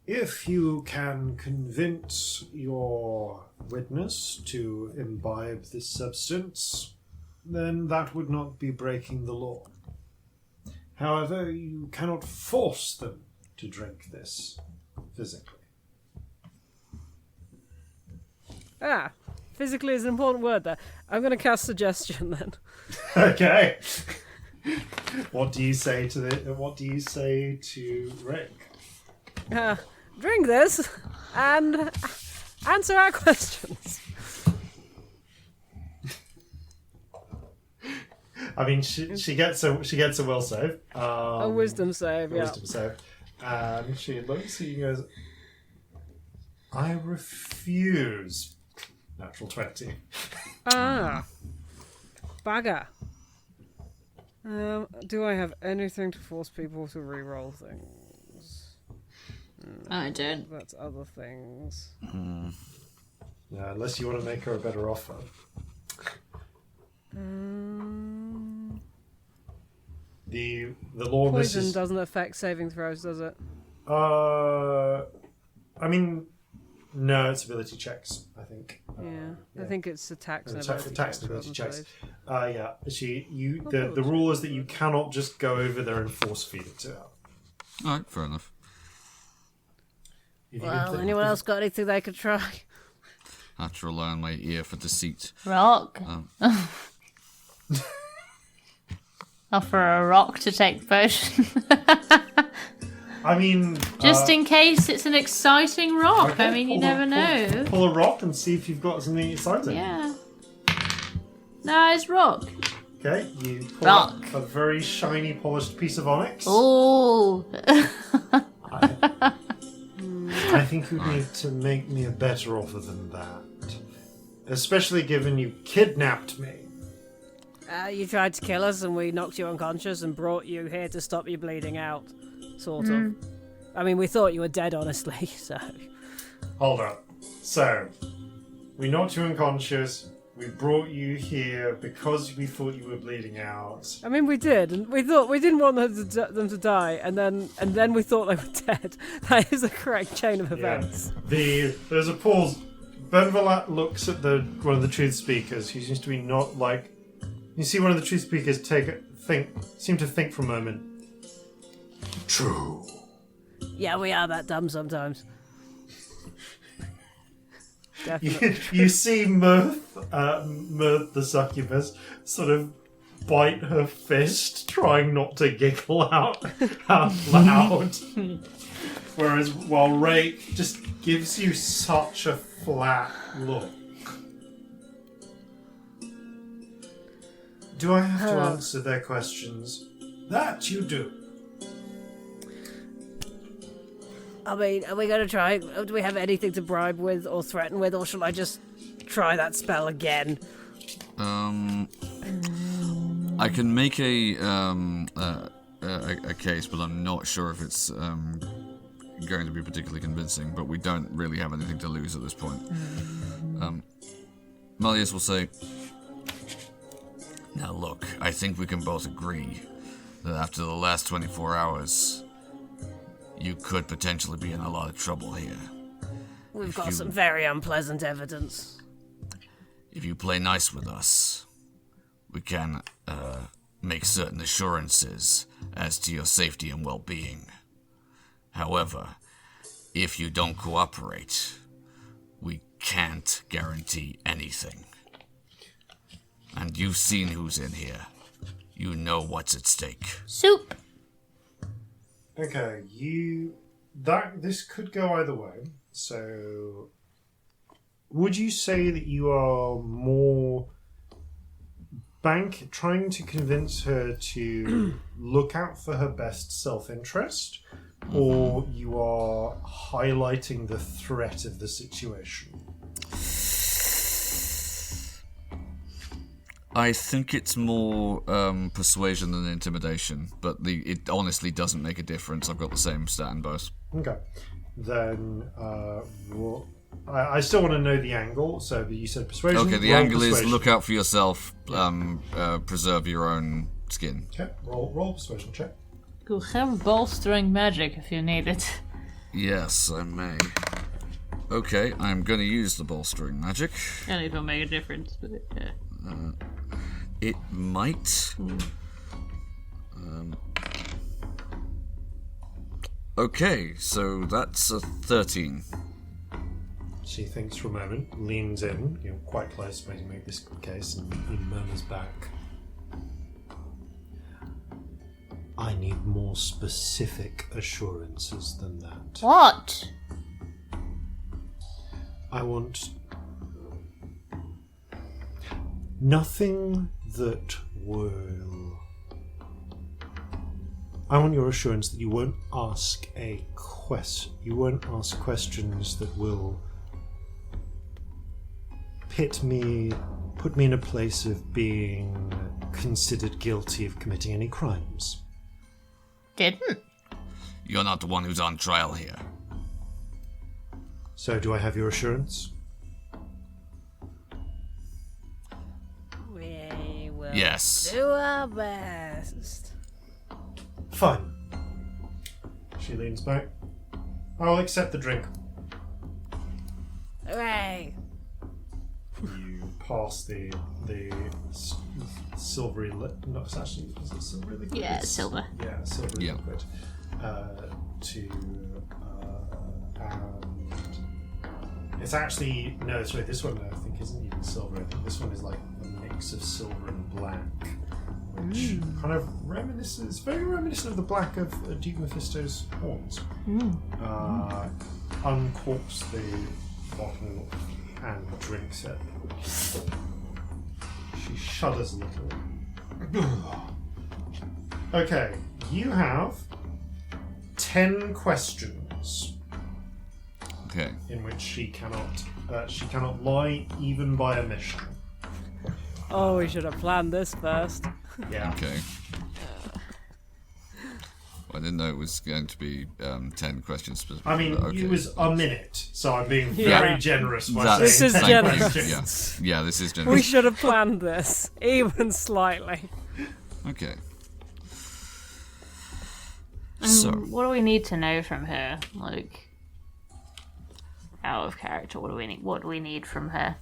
"If you can convince your witness to imbibe this substance, then that would not be breaking the law. However, you cannot force them to drink this physically." Physically is an important word there. I'm going to cast suggestion then. Okay. What do you say to Rick? Drink this and answer our questions. I mean, she gets a will save. A wisdom save, A yeah. wisdom save. And she looks at you and goes, "I refuse." Natural 20. Bagger. Do I have anything to force people to re-roll things? I don't. That's other things. Yeah, unless you want to make her a better offer. The law. Poison doesn't affect saving throws, does it? I mean, no, it's ability checks, I think. I think it's attacks and Attacks ability and ability checks. saves. The rule is that you cannot just go over there and force feed it to her. Alright, fair enough. Well, anyone else got anything they could try? I have to rely on my ear for deceit. Rock. Offer a rock to take the potion. I mean, Just in case it's an exciting rock. okay, I mean, you never know. Pull a rock and see if you've got something exciting. Yeah. Nice rock. Okay, you pull Rock. up a very shiny, polished piece of onyx. Ooh. I think you need to make me a better offer than that. Especially given you kidnapped me. You tried to kill us and we knocked you unconscious and brought you here to stop you bleeding out. Sort of. I mean, we thought you were dead, honestly, so... Hold up. So, we knocked you unconscious, we brought you here because we thought you were bleeding out. I mean, we did, and we thought we didn't want them to die, and then we thought they were dead. That is the correct chain of events. There's a pause Benvalat looks at one of the truth speakers, who seems to be not like. You see one of the truth speakers seem to think for a moment. True. Yeah, we are that dumb sometimes. You see Mirth the succubus, sort of bite her fist, trying not to giggle out loud. While Rake just gives you such a flat look. Do I have to answer their questions? That you do. I mean, are we going to try? Do we have anything to bribe with or threaten with, or shall I just try that spell again? I can make a case, but I'm not sure if it's going to be particularly convincing. But we don't really have anything to lose at this point. Malius will say, "Now look, I think we can both agree that after the last 24 hours, you could potentially be in a lot of trouble here. We've got some very unpleasant evidence. If you play nice with us, we can make certain assurances as to your safety and well-being. However, if you don't cooperate, we can't guarantee anything. And you've seen who's in here. You know what's at stake." Soup. Okay, this could go either way. So, would you say that you are more trying to convince her to look out for her best self-interest, or you are highlighting the threat of the situation? I think it's more persuasion than intimidation, but it honestly doesn't make a difference. I've got the same stat in both. Okay. Then, I still want to know the angle, so you said persuasion. Okay, the angle is look out for yourself, preserve your own skin. Okay, roll persuasion check. Cool, have bolstering magic if you need it. Yes, I may. Okay, I'm going to use the bolstering magic. And it will make a difference, but yeah. It might. Okay, so that's a 13. She thinks for a moment, leans in, quite close to make this case, and he murmurs back. I need more specific assurances than that. What? I want nothing that will... I want your assurance that you won't ask you won't ask questions that will put me in a place of being considered guilty of committing any crimes. Didn't. You're not the one who's on trial here. So do I have your assurance? We will Yes. do our best. Fine. She leans back. I'll accept the drink. Hooray! You pass the silvery no, it's actually, is it silvery liquid? Yeah, it's silver. Yeah, silvery Yeah. liquid. And it's actually this one I think isn't even silver. I think this one is like a mix of silver and black, which kind of reminiscent. Very reminiscent of the black of Duke Mephisto's horns. Uncorks the bottle and drinks it. She shudders a little. Okay, you have 10 questions Okay. in which she cannot lie even by omission. Oh, we should have planned this first. Yeah. Okay. I didn't know it was going to be 10 questions specifically. I mean, okay. it was a minute, so I'm being very Yeah. generous by That's- This saying is 10 generous. questions. Yeah, this is We generous. should have planned this, even slightly. Okay. So, What do we need to know from her? out of character. What do we need from her?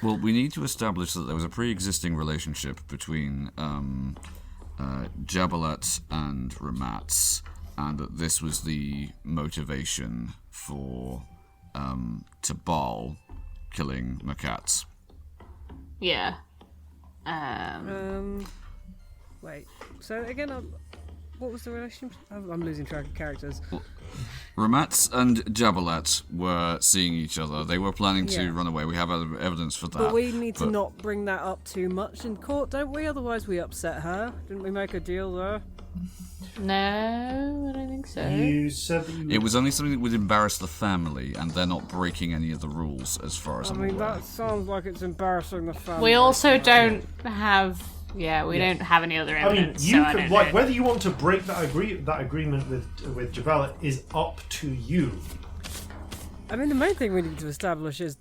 Well, we need to establish that there was a pre-existing relationship between Jabalat and Ramatz, and that this was the motivation for Tabal killing Mercatz. Yeah. Wait. So again, what was the relationship? I'm losing track of characters. Ramatz and Jabalat were seeing each other. They were planning to run away. We have evidence for that. But we need to not bring that up too much in court, don't we? Otherwise we upset her. Didn't we make a deal there? No, I don't think so. You said that It was only something that would embarrass the family, and they're not breaking any of the rules, as far as I'm aware. That sounds like it's embarrassing the family. We also don't have... Yeah, we don't have any other evidence. I mean, whether you want to break that agreement with Javala is up to you. I mean, the main thing we need to establish is: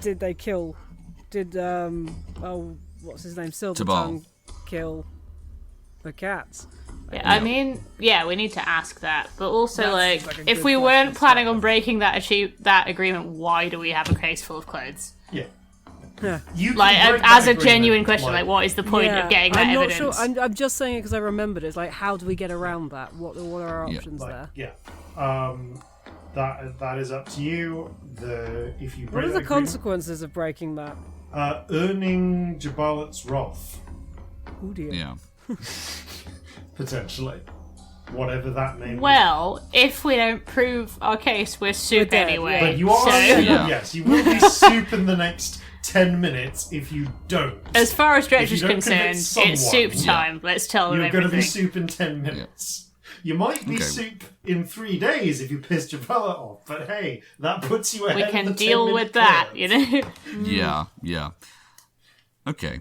did they kill? Did what's his name? Silvertongue kill the cats? Yeah, I mean, we need to ask that. But also, That's like a if good we question weren't to planning start on breaking that agreement, why do we have a case full of clothes? Yeah. You Like, as a genuine question, like, what is the point of getting that I'm not evidence? sure. I'm just saying it because I remembered. It's like, how do we get around that? What are our options there? Yeah. That is up to you. If you break What are the that agreement, consequences of breaking that? earning Jabalat's wrath, Oh dear. Yeah. potentially. Whatever that may be. Well, if we don't prove our case, we're soup dead, anyway. But you are so, yes, you will be soup in the next 10 minutes if you don't. as far as Dretch If you is don't concerned, convince someone, it's soup time. Let's tell them You're going to everything. be soup in 10 minutes. You might be soup in 3 days if you piss Javala off, but hey, that puts you ahead We of can the deal 10-minute with that, curve. you know? Yeah. Okay.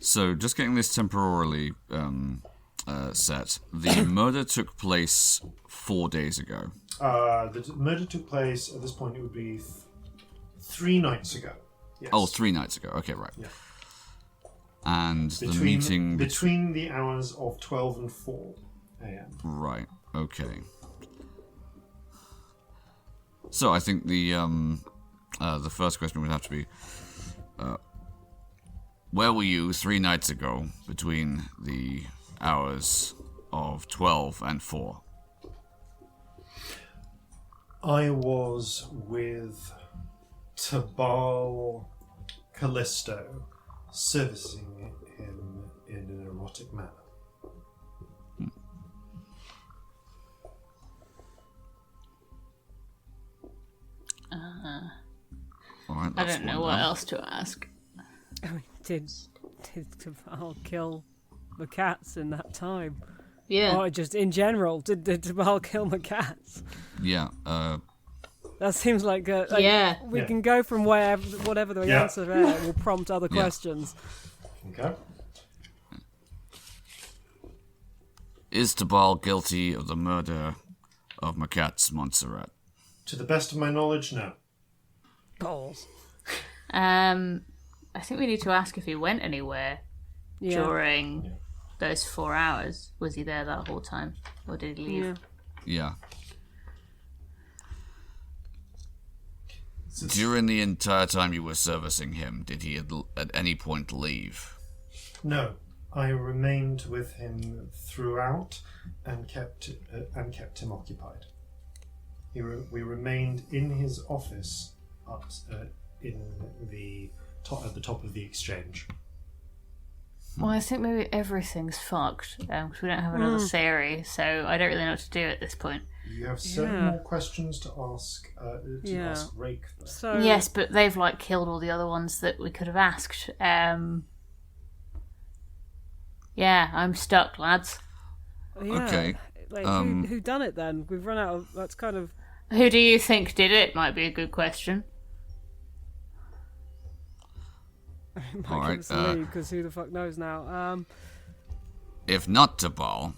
So, just getting this temporarily set, the murder took place 4 days ago. The murder took place, at this point it would be 3 nights ago. Yes. Oh, 3 nights ago. Okay, right. Yeah. And the meeting... Between the hours of 12 and 4 a.m. Right, okay. So, I think the first question would have to be... where were you 3 nights ago between the hours of 12 and 4? I was with Tabal Callisto, servicing him in an erotic manner. All right, I that's don't know one what down. else to ask. I mean, did Tabal kill the cats in that time? Yeah. Or just in general, did Tabal kill the cats? Yeah, That seems like we can go from whatever the answer there will prompt other questions. Okay. is Tabal guilty of the murder of Mercatz Montserrat? To the best of my knowledge, no. Balls. I think we need to ask if he went anywhere during those 4 hours. Was he there that whole time? Or did he leave? Yeah. During the entire time you were servicing him, did he at any point leave? No. I remained with him throughout and kept him occupied. We remained in his office at the top of the exchange. Well, I think maybe everything's fucked because we don't have another theory, so I don't really know what to do at this point. You have certain more questions to ask ask Rake. Though. So Yes, but they've killed all the other ones that we could have asked. Yeah, I'm stuck, lads. Okay. Who done it then? We've run out of. That's kind of. Who do you think did it? Might be a good question. Might All give right, us a lead because who the fuck knows now? If not Tabal,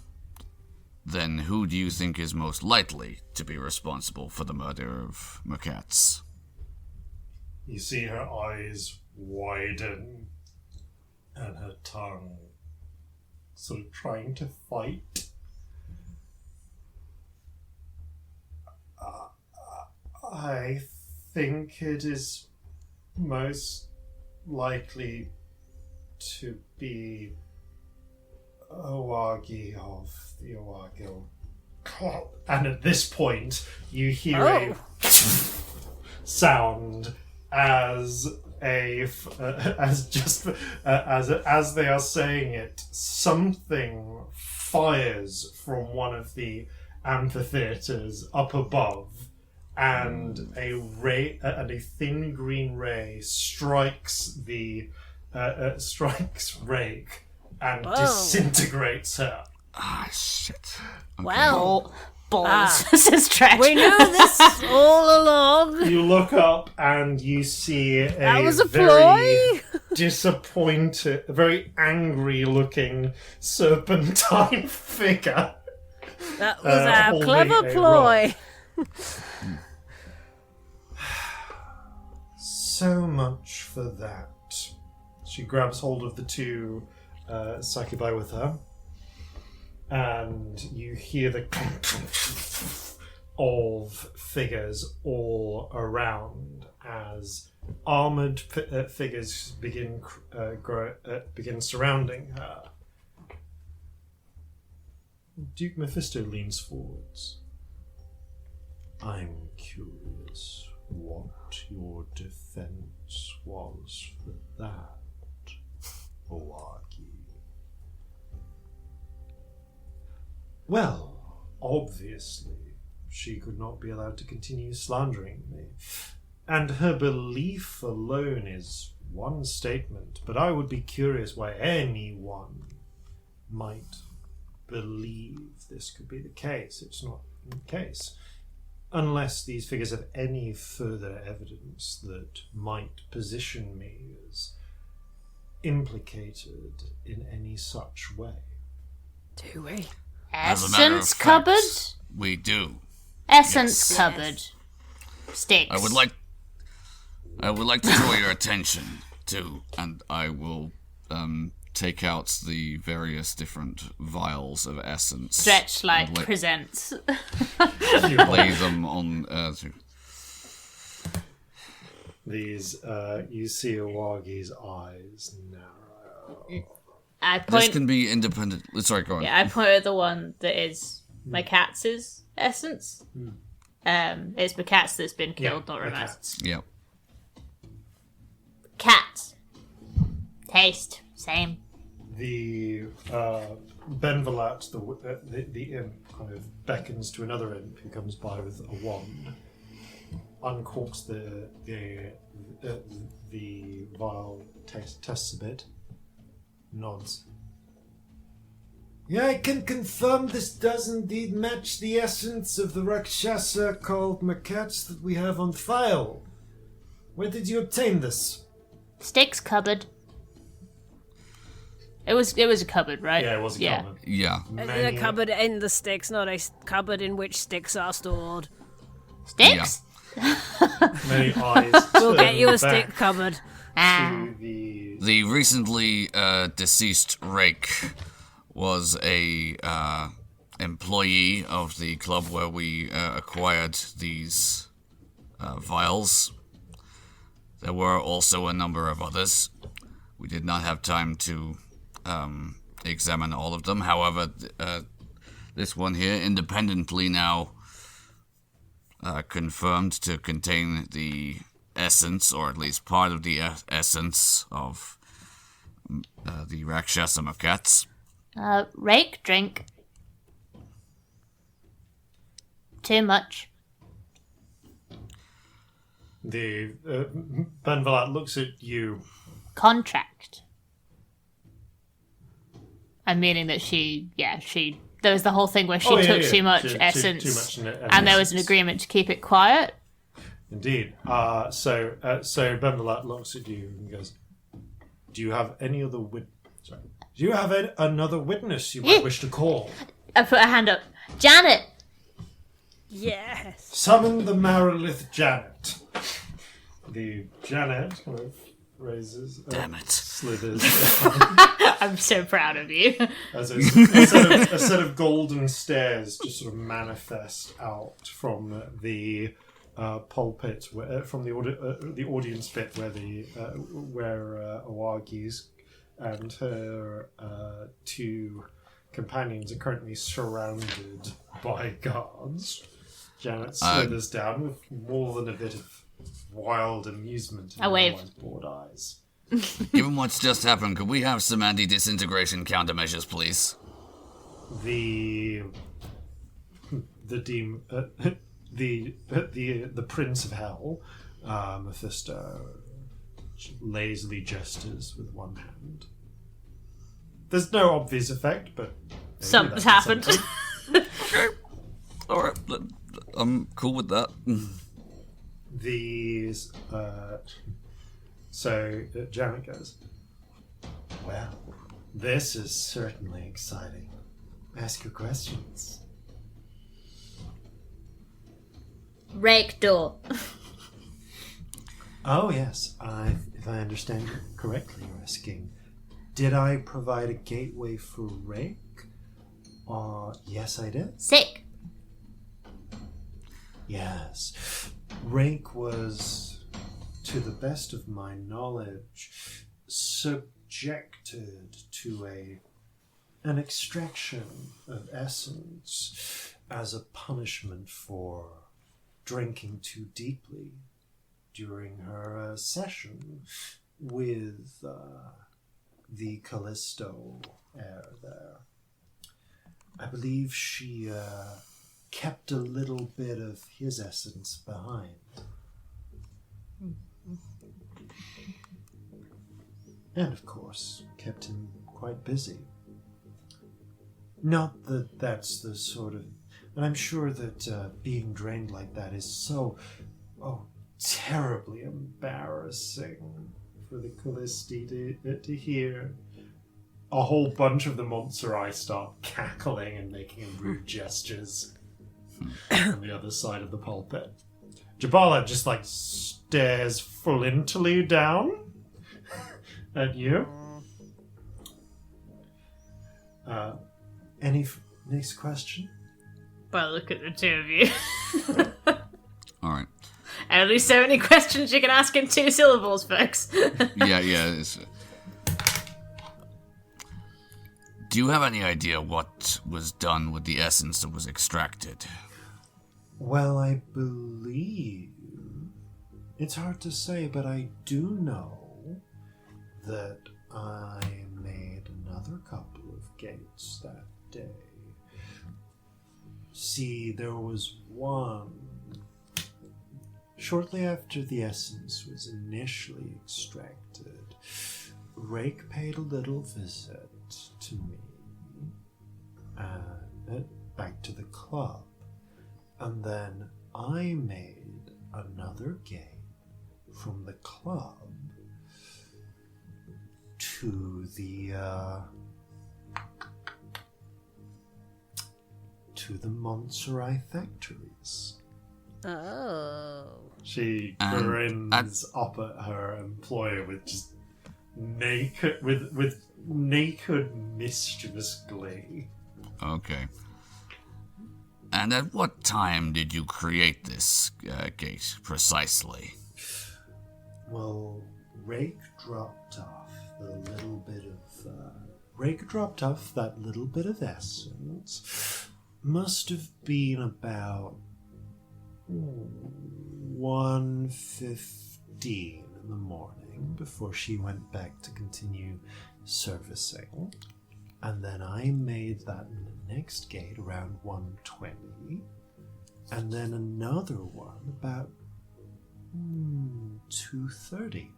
then who do you think is most likely to be responsible for the murder of Mercatz? You see her eyes widen and her tongue sort of trying to fight. think it is most likely to be Owagi of the Owagil. And at this point, you hear a sound as they are saying it. Something fires from one of the amphitheaters up above, and a thin green ray strikes Rake and disintegrates her. Ah, shit. Okay. Well, balls, says Dretch. We knew this all along. You look up and you see That was a very disappointed, very angry-looking serpentine figure. That was our holding clever a ploy. So much for that. She grabs hold of the two succubi with her, and you hear the of figures all around as armored figures begin surrounding her. Duke Mephisto leans forwards. I'm curious what your defense was for that, Owagi. Well, obviously, she could not be allowed to continue slandering me. And her belief alone is one statement, but I would be curious why anyone might believe this could be the case. It's not the case. Unless these figures have any further evidence that might position me as implicated in any such way. Do we? As a matter of Essence fact, cupboard? We do. Essence Yes. cupboard. Sticks. I would like to draw your attention to, and I will take out the various different vials of essence. Dretch, and presents. lay them on. These, you see Owagi's eyes narrow. This can be independent. Sorry, go on. Yeah, I point at the one that is Mercatz's essence. It's Mercatz that's been killed, not Mercatz. Yeah. Cat. Taste. Same. The Benvalat, the imp, kind of beckons to another imp who comes by with a wand, uncorks the vial, tests a bit, nods. Yeah, I can confirm this does indeed match the essence of the rakshasa called Mercatz that we have on file. Where did you obtain this? Sticks cupboard. It was a cupboard, right? Yeah, it was a cupboard. Yeah. A cupboard in the sticks, not a cupboard in which sticks are stored. Sticks? Many eyes. We'll get you a turn stick back cupboard. to the The recently deceased Rake was a employee of the club where we acquired these vials. There were also a number of others. We did not have time to examine all of them. However, this one here, independently now confirmed to contain the essence, or at least part of the essence of the Rakshasa Mercatz. Rake, drink. Too much. The Benvalat looks at you. Contract. I'm meaning that there was the whole thing where she took too much essence, and there was an agreement to keep it quiet. Indeed. So Benvalat looks at you and goes, "Do you have any other Do you have another witness you might wish to call?" I put a hand up. Janet. Yes. Summon the Marilith Janet. The Janet kind of raises. Damn it. Slithers. I'm so proud of you. As a set of golden stairs just sort of manifest out from the pulpit from the audience bit where Awagi's and her two companions are currently surrounded by guards. Janet slithers down with more than a bit of wild amusement in her bored eyes. Given what's just happened, could we have some anti-disintegration countermeasures, please? The Prince of Hell, Mephisto, lazily gestures with one hand. There's no obvious effect, but something's happened. Okay. All right, I'm cool with that. So Janet goes, well, this is certainly exciting. Ask your questions. Rake door. Oh, yes. If I understand you correctly, you're asking, did I provide a gateway for Rake? Yes, I did. Sick. Yes. Rake was, to the best of my knowledge, subjected to an extraction of essence as a punishment for drinking too deeply during her session with the Callisto heir there. I believe she kept a little bit of his essence behind. And of course, kept him quite busy. Not that that's the sort of... And I'm sure that being drained like that is so, terribly embarrassing for the Callisti to hear. A whole bunch of the Montserrat start cackling and making rude gestures on the other side of the pulpit. Jabala just stares flintily down at you. Any next question? Well, look at the two of you. All right. At least so many questions you can ask in 2 syllables, folks. Yeah. Do you have any idea what was done with the essence that was extracted? Well, I believe... It's hard to say, but I do know that I made another couple of gates that day. See, there was one... Shortly after the essence was initially extracted, Rake paid a little visit to me back to the club, and then I made another gate from the club to the Montserrat factories. Oh. She grins up at her employer with just naked mischievous glee. Okay. And at what time did you create this gate precisely? Well, Rake dropped off that little bit of essence. Must have been about 1:15 in the morning before she went back to continue servicing. And then I made that in the next gate around 1:20. And then another one about 2:30.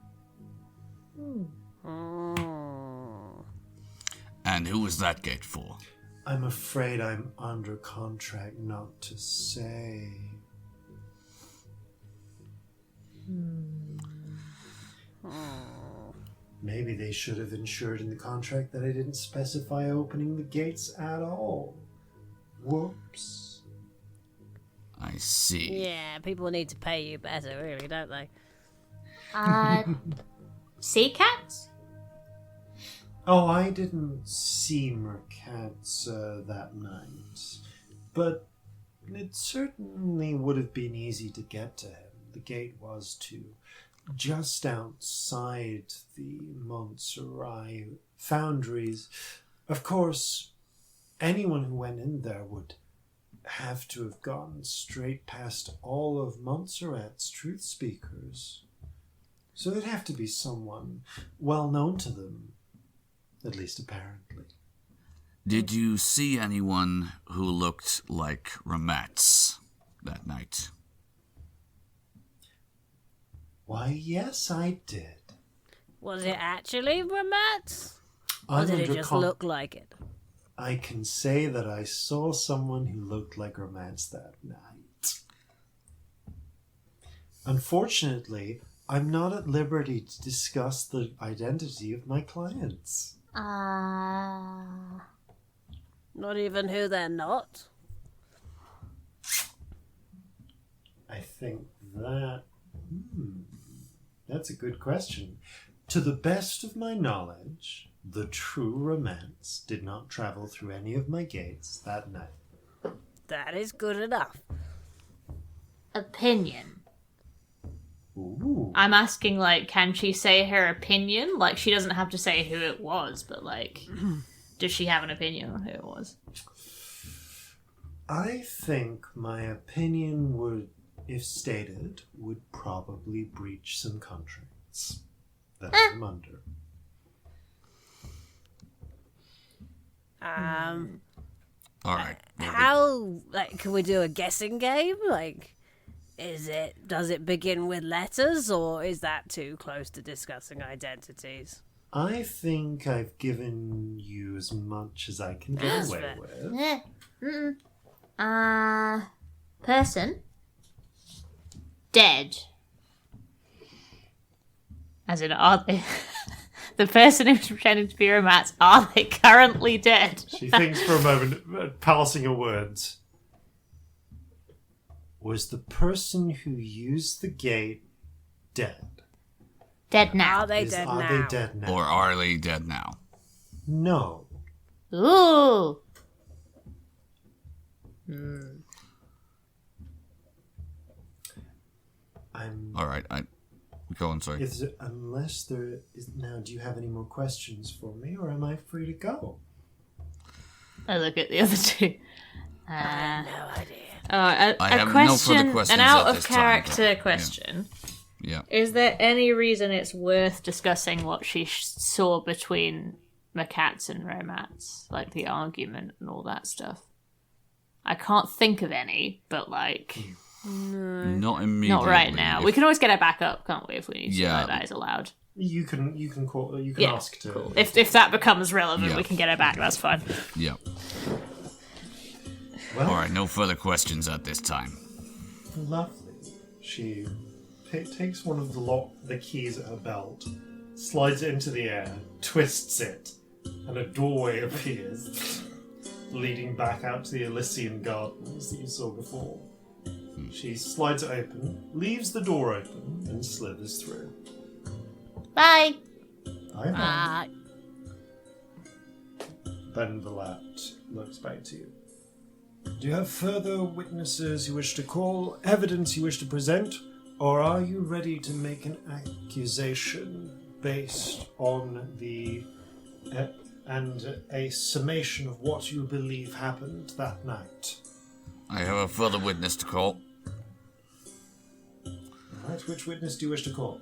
And who was that gate for? I'm afraid I'm under contract not to say. Maybe they should have ensured in the contract that I didn't specify opening the gates at all. Whoops. I see. Yeah, people need to pay you better, really, don't they? Sea cats? Oh, I didn't see Mercatz that night. But It certainly would have been easy to get to him. The gate was just outside the Montserrat foundries. Of course, anyone who went in there would have to have gone straight past all of Montserrat's truth speakers. So it'd have to be someone well known to them, at least apparently. Did you see anyone who looked like Mercatz that night? Why, yes, I did. Was it actually Mercatz? Or did it just look like it? I can say that I saw someone who looked like Mercatz that night. Unfortunately, I'm not at liberty to discuss the identity of my clients. Not even who they're not? I think that's a good question. To the best of my knowledge, the true romance did not travel through any of my gates that night. That is good enough. Opinion. Ooh. I'm asking, like, can she say her opinion? Like, she doesn't have to say who it was, but, like, does she have an opinion on who it was? I think my opinion would, if stated, would probably breach some contracts that I'm under. All right. How, like, can we do a guessing game? Like, does it begin with letters, or is that too close to discussing identities? I think I've given you as much as I can get away with. Person? Dead. As in, are they... the person who's pretending to be Mercatz, are they currently dead? She thinks for a moment, passing her words. Was the person who used the gate dead? Dead now. Are they dead now? Are they dead now? Or are they dead now? No. Ooh. All right. Go on, sorry. Unless there is... Now, do you have any more questions for me, or am I free to go? I look at the other two. I have no idea. I have no further questions an out at of this character time, question. Yeah. Is there any reason it's worth discussing what she saw between Mercatz and Mercatz? Like the argument and all that stuff? I can't think of any, but like... Not immediately. Not right now. We can always get her back up, can't we, if we need to? Yeah. Like that is allowed. You can ask to... Cool. If that becomes relevant, we can get her back, that's fine. Yeah. Well, all right, no further questions at this time. Lovely. She takes one of the keys at her belt, slides it into the air, twists it, and a doorway appears, leading back out to the Elysian Gardens that you saw before. She slides it open, leaves the door open, and slithers through. Bye! Bye. Then the lad looks back to you. Do you have further witnesses you wish to call, evidence you wish to present, or are you ready to make an accusation based on and a summation of what you believe happened that night? I have a further witness to call. Alright, which witness do you wish to call?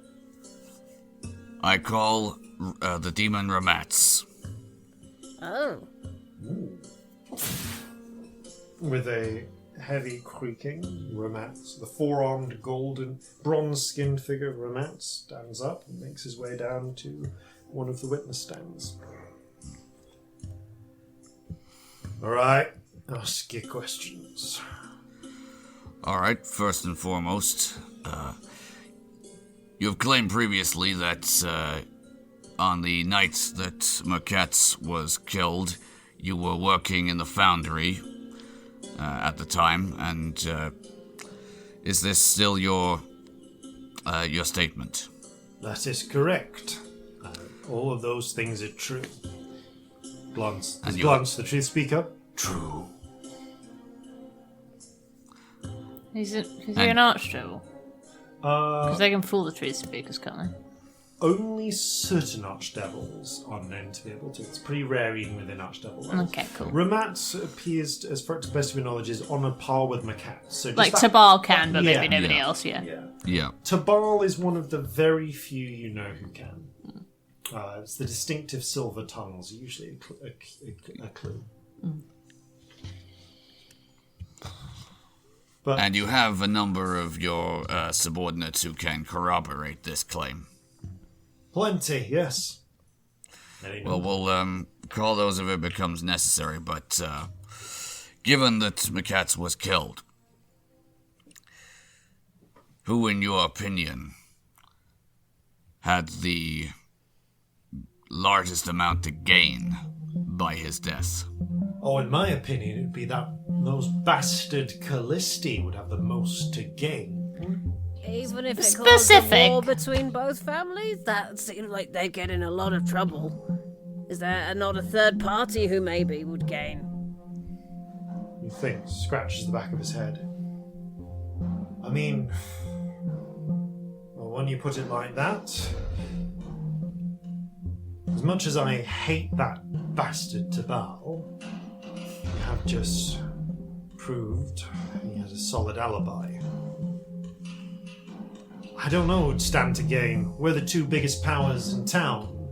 I call the demon Mercatz. Oh. Ooh. With a heavy creaking, Mercatz, the four-armed, golden, bronze-skinned figure of Mercatz stands up and makes his way down to one of the witness stands. Alright, ask your questions. Alright, first and foremost, you have claimed previously that on the night that Mercatz was killed, you were working in the foundry at the time, and is this still your statement? That is correct. All of those things are true. Glance the truth speaker. True. Is he an archdevil? Because they can fool the truth speakers, can't they? Only certain archdevils are known to be able to. It's pretty rare even within archdevil levels. Okay, cool. Ramatz appears, as far to the best of your knowledge, is on a par with Mercatz. So like Tabal can, but maybe nobody else, yeah. Tabal is one of the very few you know who can. It's the distinctive silver tongues, usually a clue. But, and you have a number of your subordinates who can corroborate this claim. Plenty, yes. Well, we'll call those if it becomes necessary, but given that Mercatz was killed, who, in your opinion, had the largest amount to gain by his death? Oh, in my opinion, it'd be that those bastard Callisti would have the most to gain. Even if it caused a war between both families, that seems like they'd get in a lot of trouble. Is there not a third party who maybe would gain? You think? Scratches the back of his head. I mean, well, when you put it like that, as much as I hate that bastard Tabal, you have just proved he has a solid alibi. I don't know who'd stand to gain. We're the two biggest powers in town.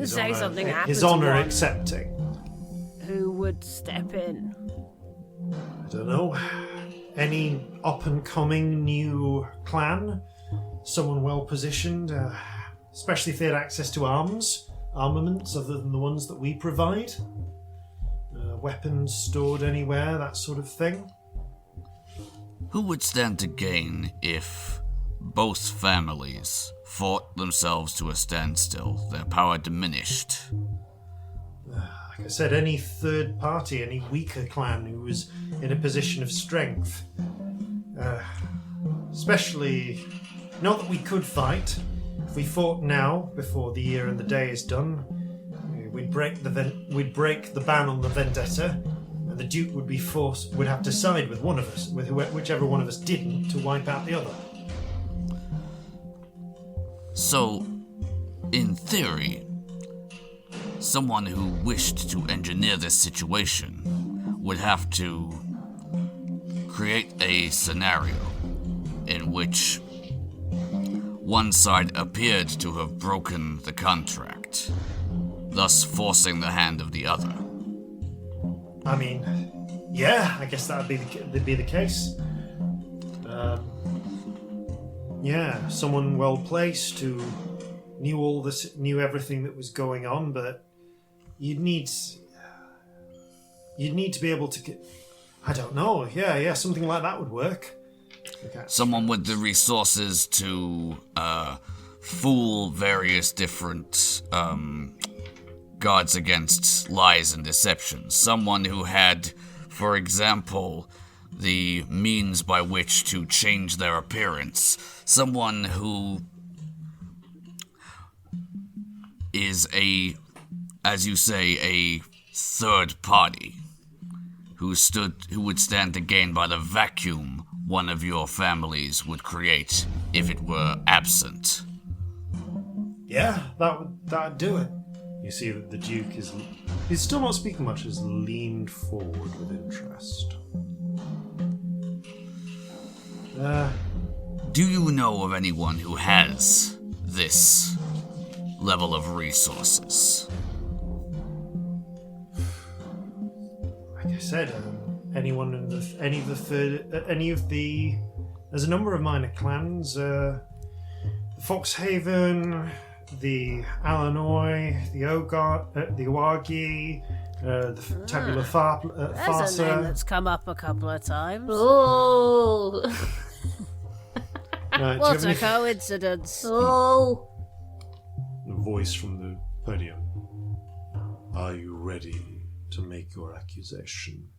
Say something happened his honor accepting. Who would step in? I don't know. Any up-and-coming new clan? Someone well-positioned? Especially if they had access to armaments other than the ones that we provide? Weapons stored anywhere, that sort of thing? Who would stand to gain if both families fought themselves to a standstill, their power diminished? Like I said, any third party, any weaker clan who was in a position of strength. Especially, not that we could fight. If we fought now, before the year and the day is done, we'd break the ban on the vendetta. And the Duke would have to side with one of us, with whichever one of us didn't, to wipe out the other. So, in theory, someone who wished to engineer this situation would have to create a scenario in which one side appeared to have broken the contract, thus forcing the hand of the other. I mean, yeah, I guess that'd be the case. Yeah, someone well placed who knew everything that was going on, but you'd need to be able to get. I don't know. Yeah, something like that would work. Okay. Someone with the resources to fool various different guards against lies and deception. Someone who had, for example, the means by which to change their appearance. Someone who is as you say, a third party who would stand to gain by the vacuum one of your families would create if it were absent. Yeah, that'd do it. You see that the Duke he's still not speaking much, has leaned forward with interest. Do you know of anyone who has this level of resources? Like I said, there's a number of minor clans, the Foxhaven, the Alanoy, the Owagi, the Tabula Farsa. That's a name that's come up a couple of times. Oh! What a coincidence. Oh! A voice from the podium. Are you ready to make your accusation?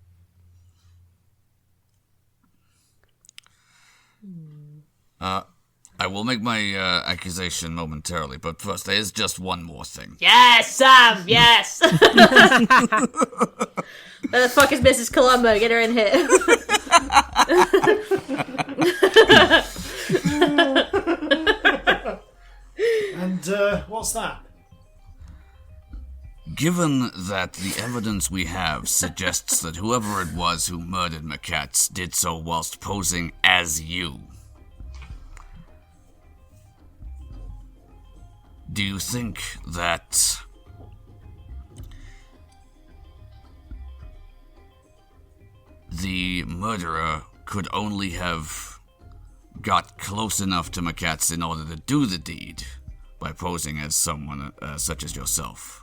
I will make my accusation momentarily, but first, there is just one more thing. Yes, Sam, yes! Where the fuck is Mrs. Columbo? Get her in here. given that the evidence we have suggests that whoever it was who murdered Mercatz did so whilst posing as you, do you think that the murderer could only have got close enough to Mercatz in order to do the deed by posing as someone such as yourself?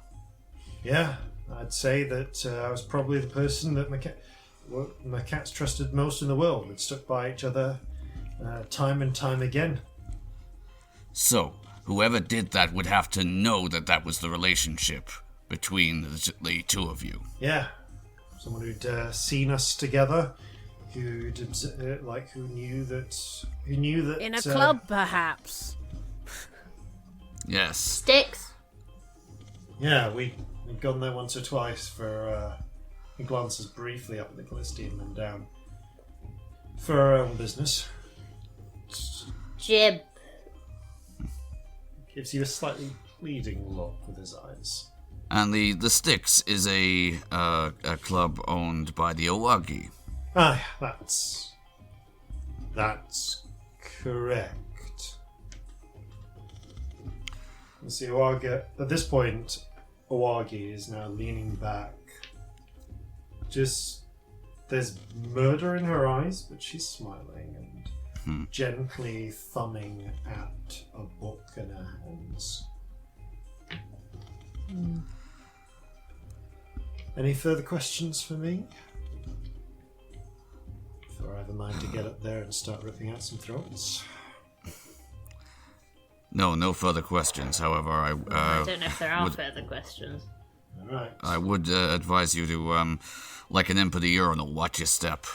Yeah, I'd say that I was probably the person that Mercatz trusted most in the world. We'd stuck by each other time and time again. So, whoever did that would have to know that that was the relationship between the two of you. Yeah, someone who'd seen us together, who knew that In a club, perhaps. Yes. Sticks. Yeah, we'd gone there once or twice for glances briefly up at the Callisteum and down for our own business. Jib. Gives you a slightly pleading look with his eyes. And the Styx is a club owned by the Owagi. Ah, that's correct. You see, Owagi, at this point, Owagi is now leaning back. There's murder in her eyes, but she's smiling and gently thumbing at a book in her hands. Any further questions for me? Before I have a mind to get up there and start ripping out some throats. No further questions. However, I don't know if there are further questions. All right. I would advise you to, like an imp of the urinal, watch your step.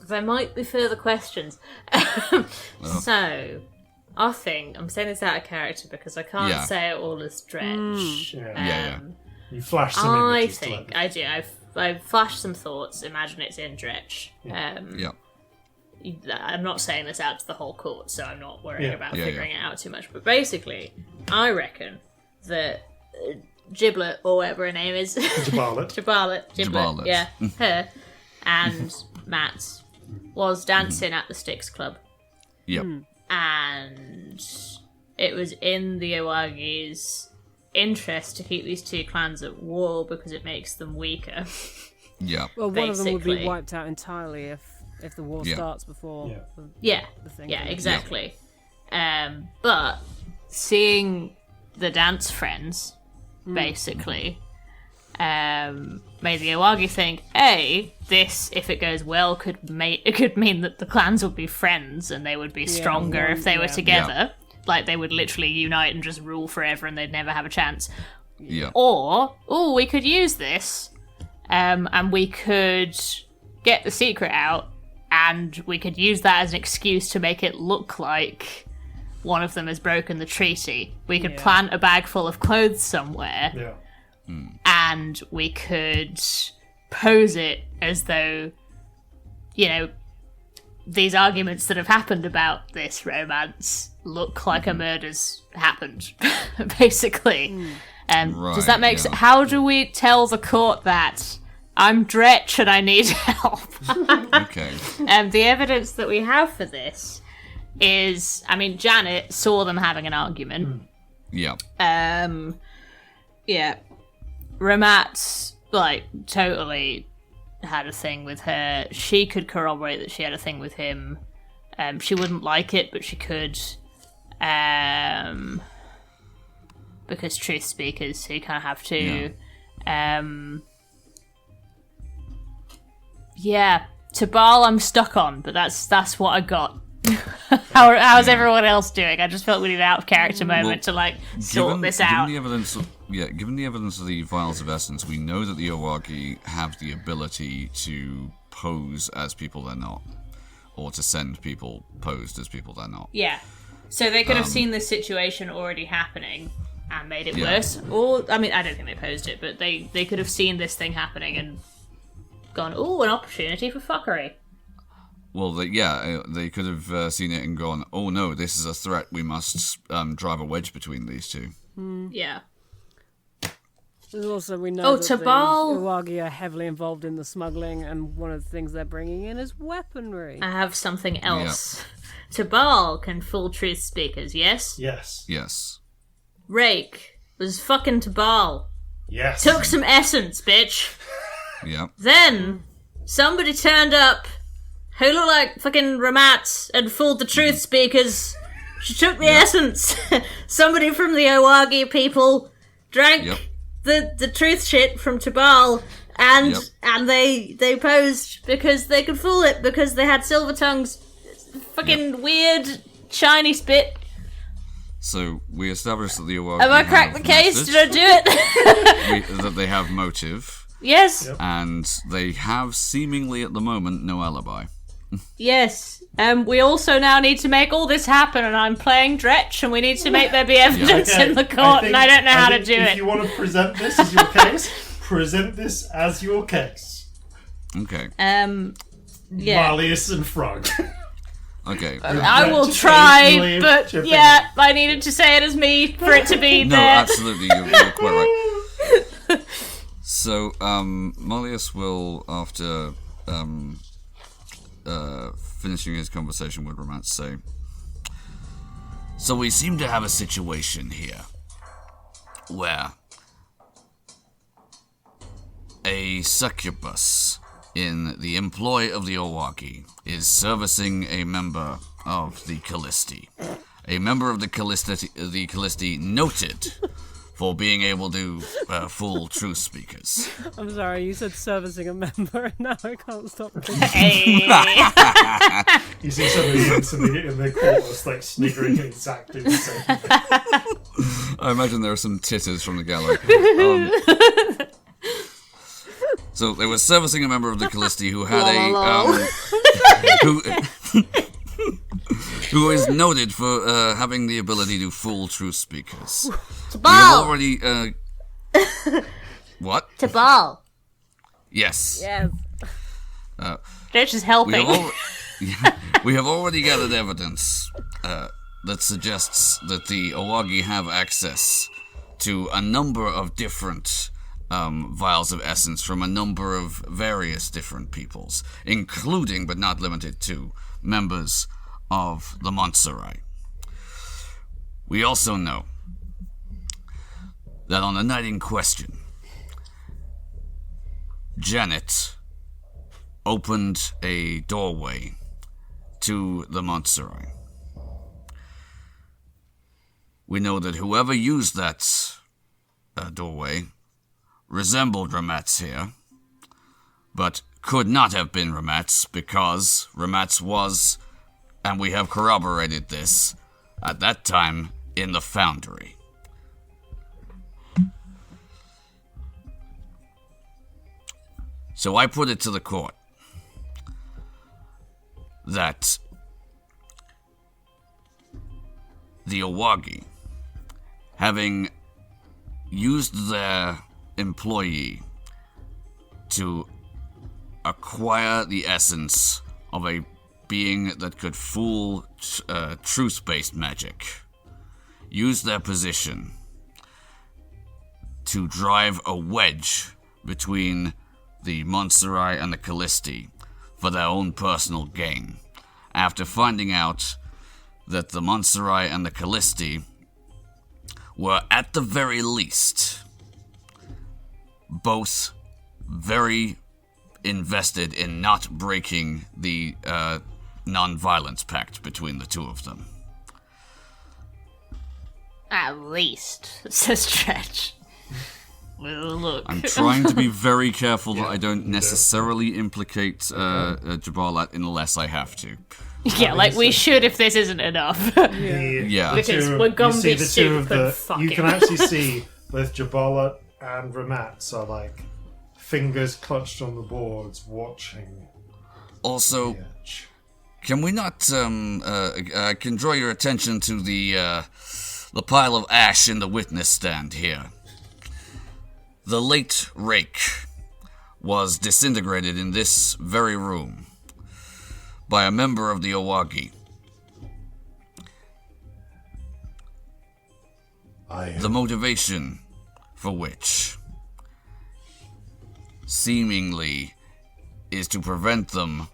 There might be further questions. So, I think, I'm saying this out of character because I can't say it all as Dretch. Yeah. You flash some images. I do. I've flashed some thoughts. Imagine it's in Dretch. I'm not saying this out to the whole court, so I'm not worrying about figuring it out too much. But basically, I reckon that Giblet, or whatever her name is, Giblet, yeah, her and Matt was dancing at the Styx Club. Yep. And it was in the Owagi's interest to keep these two clans at war because it makes them weaker. Yeah. Well, one of them would be wiped out entirely if the war starts before the thing. Yeah, exactly. But seeing the dance friends, basically, made the Owagi think, this, if it goes well, could mean that the clans would be friends and they would be stronger if they were together. Yeah. Like, they would literally unite and just rule forever and they'd never have a chance. Yeah. Or, we could use this, and we could get the secret out, and we could use that as an excuse to make it look like one of them has broken the treaty. We could plant a bag full of clothes somewhere, and we could pose it as though, these arguments that have happened about this romance look like a murder's happened, basically. Does that make sense? How do we tell the court that I'm Dretch and I need help? Okay. The evidence that we have for this is, Janet saw them having an argument. Yeah. Ramat, totally had a thing with her. She could corroborate that she had a thing with him. She wouldn't like it, but she could. Because truth speakers, so you kind of have to. Tabal I'm stuck on, but that's what I got. How's everyone else doing? I just felt we need an out of character moment to sort this out. Given the evidence of the vials of essence, we know that the Owagi have the ability to pose as people they're not, or to send people posed as people they're not. Yeah, so they could have seen this situation already happening and made it worse. Or I don't think they posed it, but they could have seen this thing happening and gone, an opportunity for fuckery. Well, they could have seen it and gone, oh no, this is a threat, we must drive a wedge between these two. Yeah. Also, we know that Tabal! the Iwagi are heavily involved in the smuggling, and one of the things they're bringing in is weaponry. I have something else. Yep. Tabal can fool truth speakers, yes? Yes. Yes. Rake was fucking Tabal. Yes. Took some essence, bitch. Yep. Then, somebody turned up who looked like fucking Ramat and fooled the truth speakers. She took the essence. Somebody from the Iwagi people drank the truth shit from Tabal, and they posed because they could fool it because they had silver tongues. Fucking weird shiny spit. So we established that the Iwagi Have I cracked the case? message, Did I do it? that they have motive. Yes. Yep. And they have seemingly at the moment no alibi. Yes. We also now need to make all this happen, and I'm playing Dretch, and we need to make there be evidence in the court, and I don't know how to do it. If you want to present this as your case, present this as your case. Okay. Malius and Frug. Okay. I will try, but I needed to say it as me for it to be no, there. absolutely, you're quite right. So, Malius will, after finishing his conversation with Romance, say, so we seem to have a situation here where a succubus in the employ of the Iwagi is servicing a member of the Callisti. A member of the Callisti noted for being able to fool truth speakers. I'm sorry, you said servicing a member, and now I can't stop thinking. Hey. You see some idiots in the court like sniggering exactly the same thing. I imagine there are some titters from the gallery. So they were servicing a member of the Callisti who had who is noted for having the ability to fool truth speakers. Tabal! We have already what? Tabal. Yes. Yes. Dretch is helping. We have already gathered evidence that suggests that the Iwagi have access to a number of different vials of essence from a number of various different peoples, including, but not limited to, members of the Montserrat. We also know that on the night in question, Janet opened a doorway to the Montserrat. We know that whoever used that doorway resembled Ramatz here, but could not have been Ramatz because Ramatz was, and we have corroborated this, at that time in the foundry. So I put it to the court that the Iwagi, having used their employee to acquire the essence of a being that could fool truth-based magic, use their position to drive a wedge between the Montserrat and the Callisti for their own personal gain, after finding out that the Montserrat and the Callisti were, at the very least, both very invested in not breaking the non-violence pact between the two of them. At least, says Dretch. Well, look. I'm trying to be very careful that I don't necessarily implicate Jabal unless I have to. Yeah, like we should if this isn't enough. Yeah. Because we're gonna be super fucking. You can actually see both Jabala and Ramatz are like fingers clutched on the boards, watching. Also, can we not can draw your attention to the pile of ash in the witness stand here? The late Rake was disintegrated in this very room by a member of the Iwagi. The motivation for which seemingly is to prevent them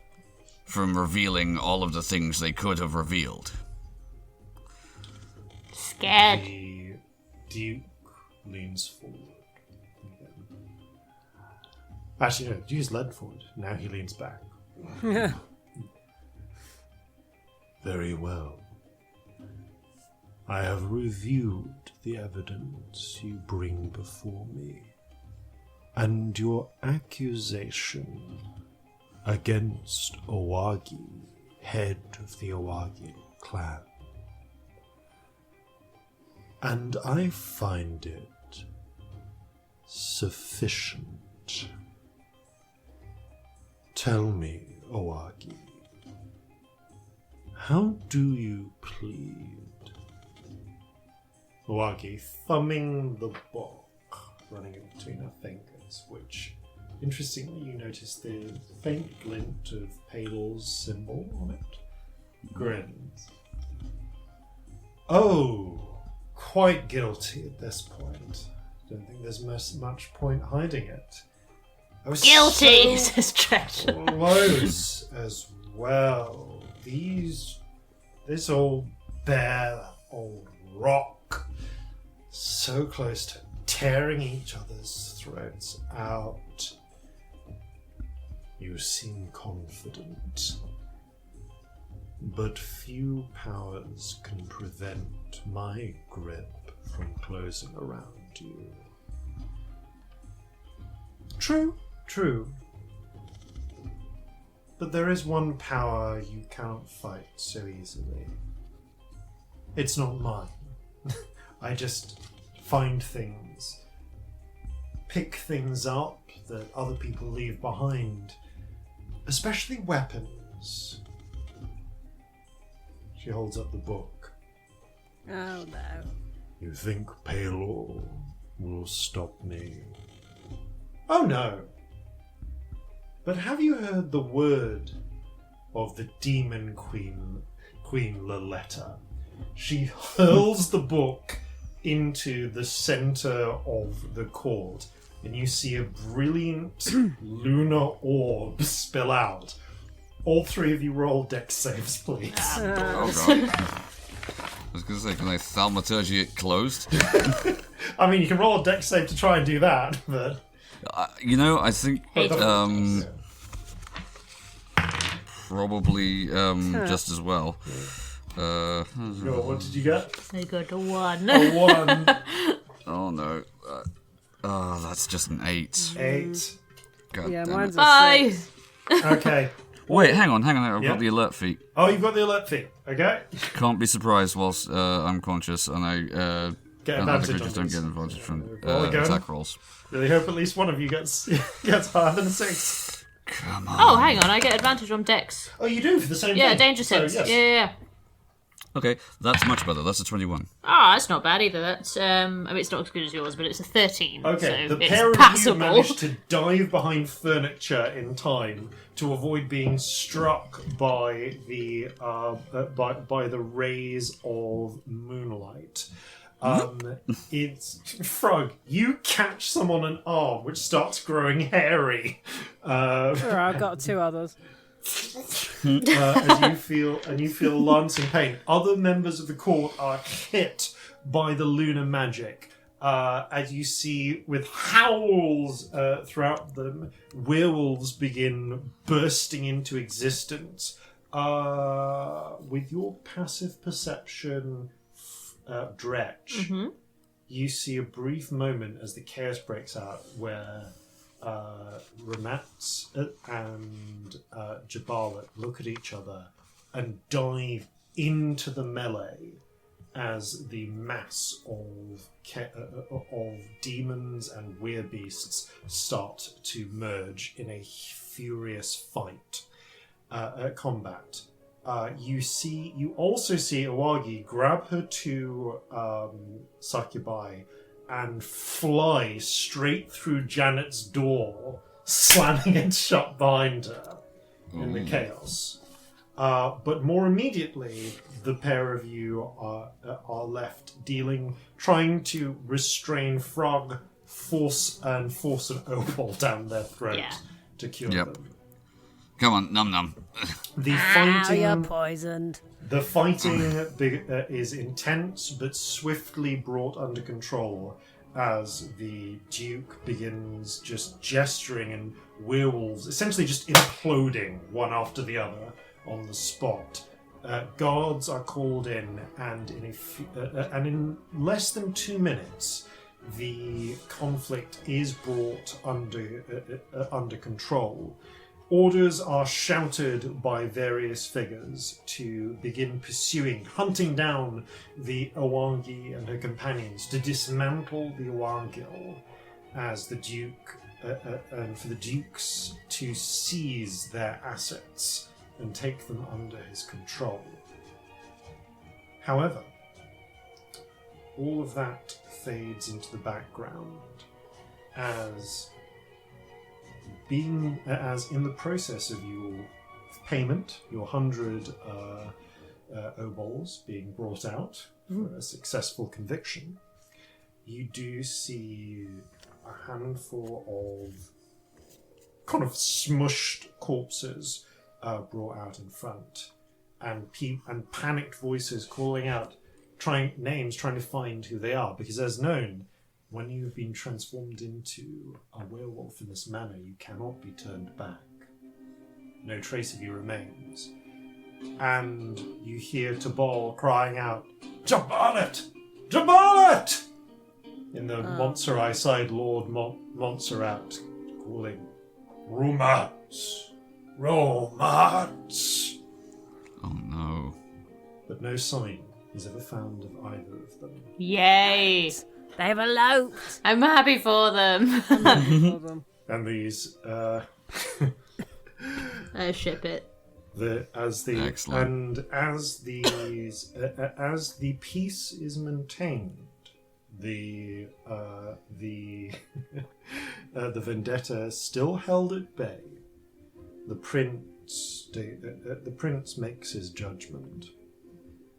from revealing all of the things they could have revealed. Scared. The Duke leans forward. Actually, no, Duke's led forward. Now he leans back. Very well. I have reviewed the evidence you bring before me, and your accusation against Owagi, head of the Owagi clan. And I find it sufficient. Tell me, Owagi, how do you plead? Owagi, thumbing the book, running it between her fingers, which, interestingly, you notice the faint glint of Palor's symbol on it. Grins. Oh, quite guilty at this point. Don't think there's much point hiding it. I was Guilty, so says Dretch. close as well. This old bare old rock, so close to tearing each other's throats out. You seem confident, but few powers can prevent my grip from closing around you. True. But there is one power you cannot fight so easily. It's not mine. I just find things, pick things up that other people leave behind, especially weapons. She holds up the book. Oh no. You think Palor will stop me? Oh no. But have you heard the word of the demon queen, Queen Loletta? She hurls the book into the center of the court, and you see a brilliant lunar orb spill out. All three of you roll dex saves, please. Oh god. I was going to say, can I thaumaturgy it closed? I mean, you can roll a dex save to try and do that, but... I think Hey. probably just as well. What did you get? I got a 1. A 1. Oh no. That's just an 8. 8. God Yeah, damn mine's it. a 6. Okay. Wait, hang on. I've Yeah. got the alert feat. Oh, you've got the alert feat. Okay. Can't be surprised whilst I'm conscious, and I Get and other advantage creatures on don't these. get advantage from Roll again. attack rolls. Really hope at least one of you gets higher than a 6. Come on. Oh, hang on, I get advantage on dex. Oh, you do for the same Yeah, thing. danger So, sense. yes. Yeah. Okay, that's much better. That's a 21. Ah, that's not bad either. That's I mean, it's not as good as yours, but it's a 13. Okay, so the it's pair of you passable. managed to dive behind furniture in time to avoid being struck by the by the rays of moonlight. It's Frug. You catch some on an arm, which starts growing hairy. Sure, I've got 2 others. As you feel lancing pain. Other members of the court are hit by the lunar magic. As you see, with howls throughout them, werewolves begin bursting into existence. With your passive perception, Dretch, you see a brief moment as the chaos breaks out where Mercatz and Jabalat look at each other and dive into the melee as the mass of demons and werebeasts start to merge in a furious fight, combat. You also see Owagi grab her 2 succubi and fly straight through Janet's door, slamming it shut behind her in the chaos. But more immediately, the pair of you are left trying to restrain Frog force an opal down their throat to cure them. Come on, num num. You're poisoned. The fighting is intense, but swiftly brought under control as the Duke begins just gesturing, and werewolves essentially just imploding one after the other on the spot. Guards are called in, and in less than 2 minutes, the conflict is brought under control. Orders are shouted by various figures to begin hunting down the Owangi and her companions, to dismantle the Owargil, as the Duke and for the Dukes to seize their assets and take them under his control. However, all of that fades into the background as in the process of your payment, your 100 obols being brought out for a successful conviction, you do see a handful of kind of smushed corpses brought out in front, and panicked voices calling out, trying to find who they are, because as known, when you have been transformed into a werewolf in this manner, you cannot be turned back. No trace of you remains. And you hear Tabal crying out, "Jabalet! Jabalet!" In the Montserrat side, Lord Montserrat calling, "Romance! Romance!" Oh no. But no sign is ever found of either of them. Yay! They've eloped. I'm happy for them. And these, I ship it. as the peace is maintained, the vendetta still held at bay. The prince makes his judgment.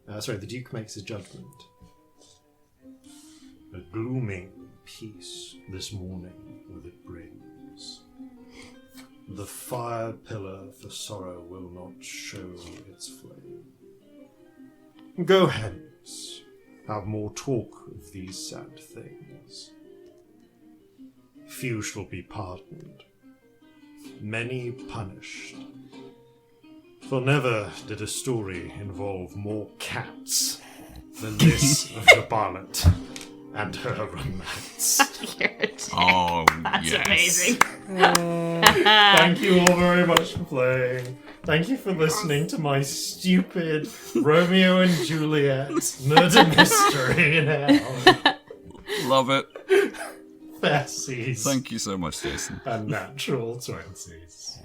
The Duke makes his judgment. A glooming peace this morning with it brings. The fire pillar for sorrow will not show its flame. Go hence, have more talk of these sad things. Few shall be pardoned, many punished. For never did a story involve more cats than this of the Barlet and her romance. Oh, That's yes. amazing. Thank you all very much for playing. Thank you for listening to my stupid Romeo and Juliet murder mystery in hell. Love it. Fessies. Thank you so much, Jason. And natural 20s.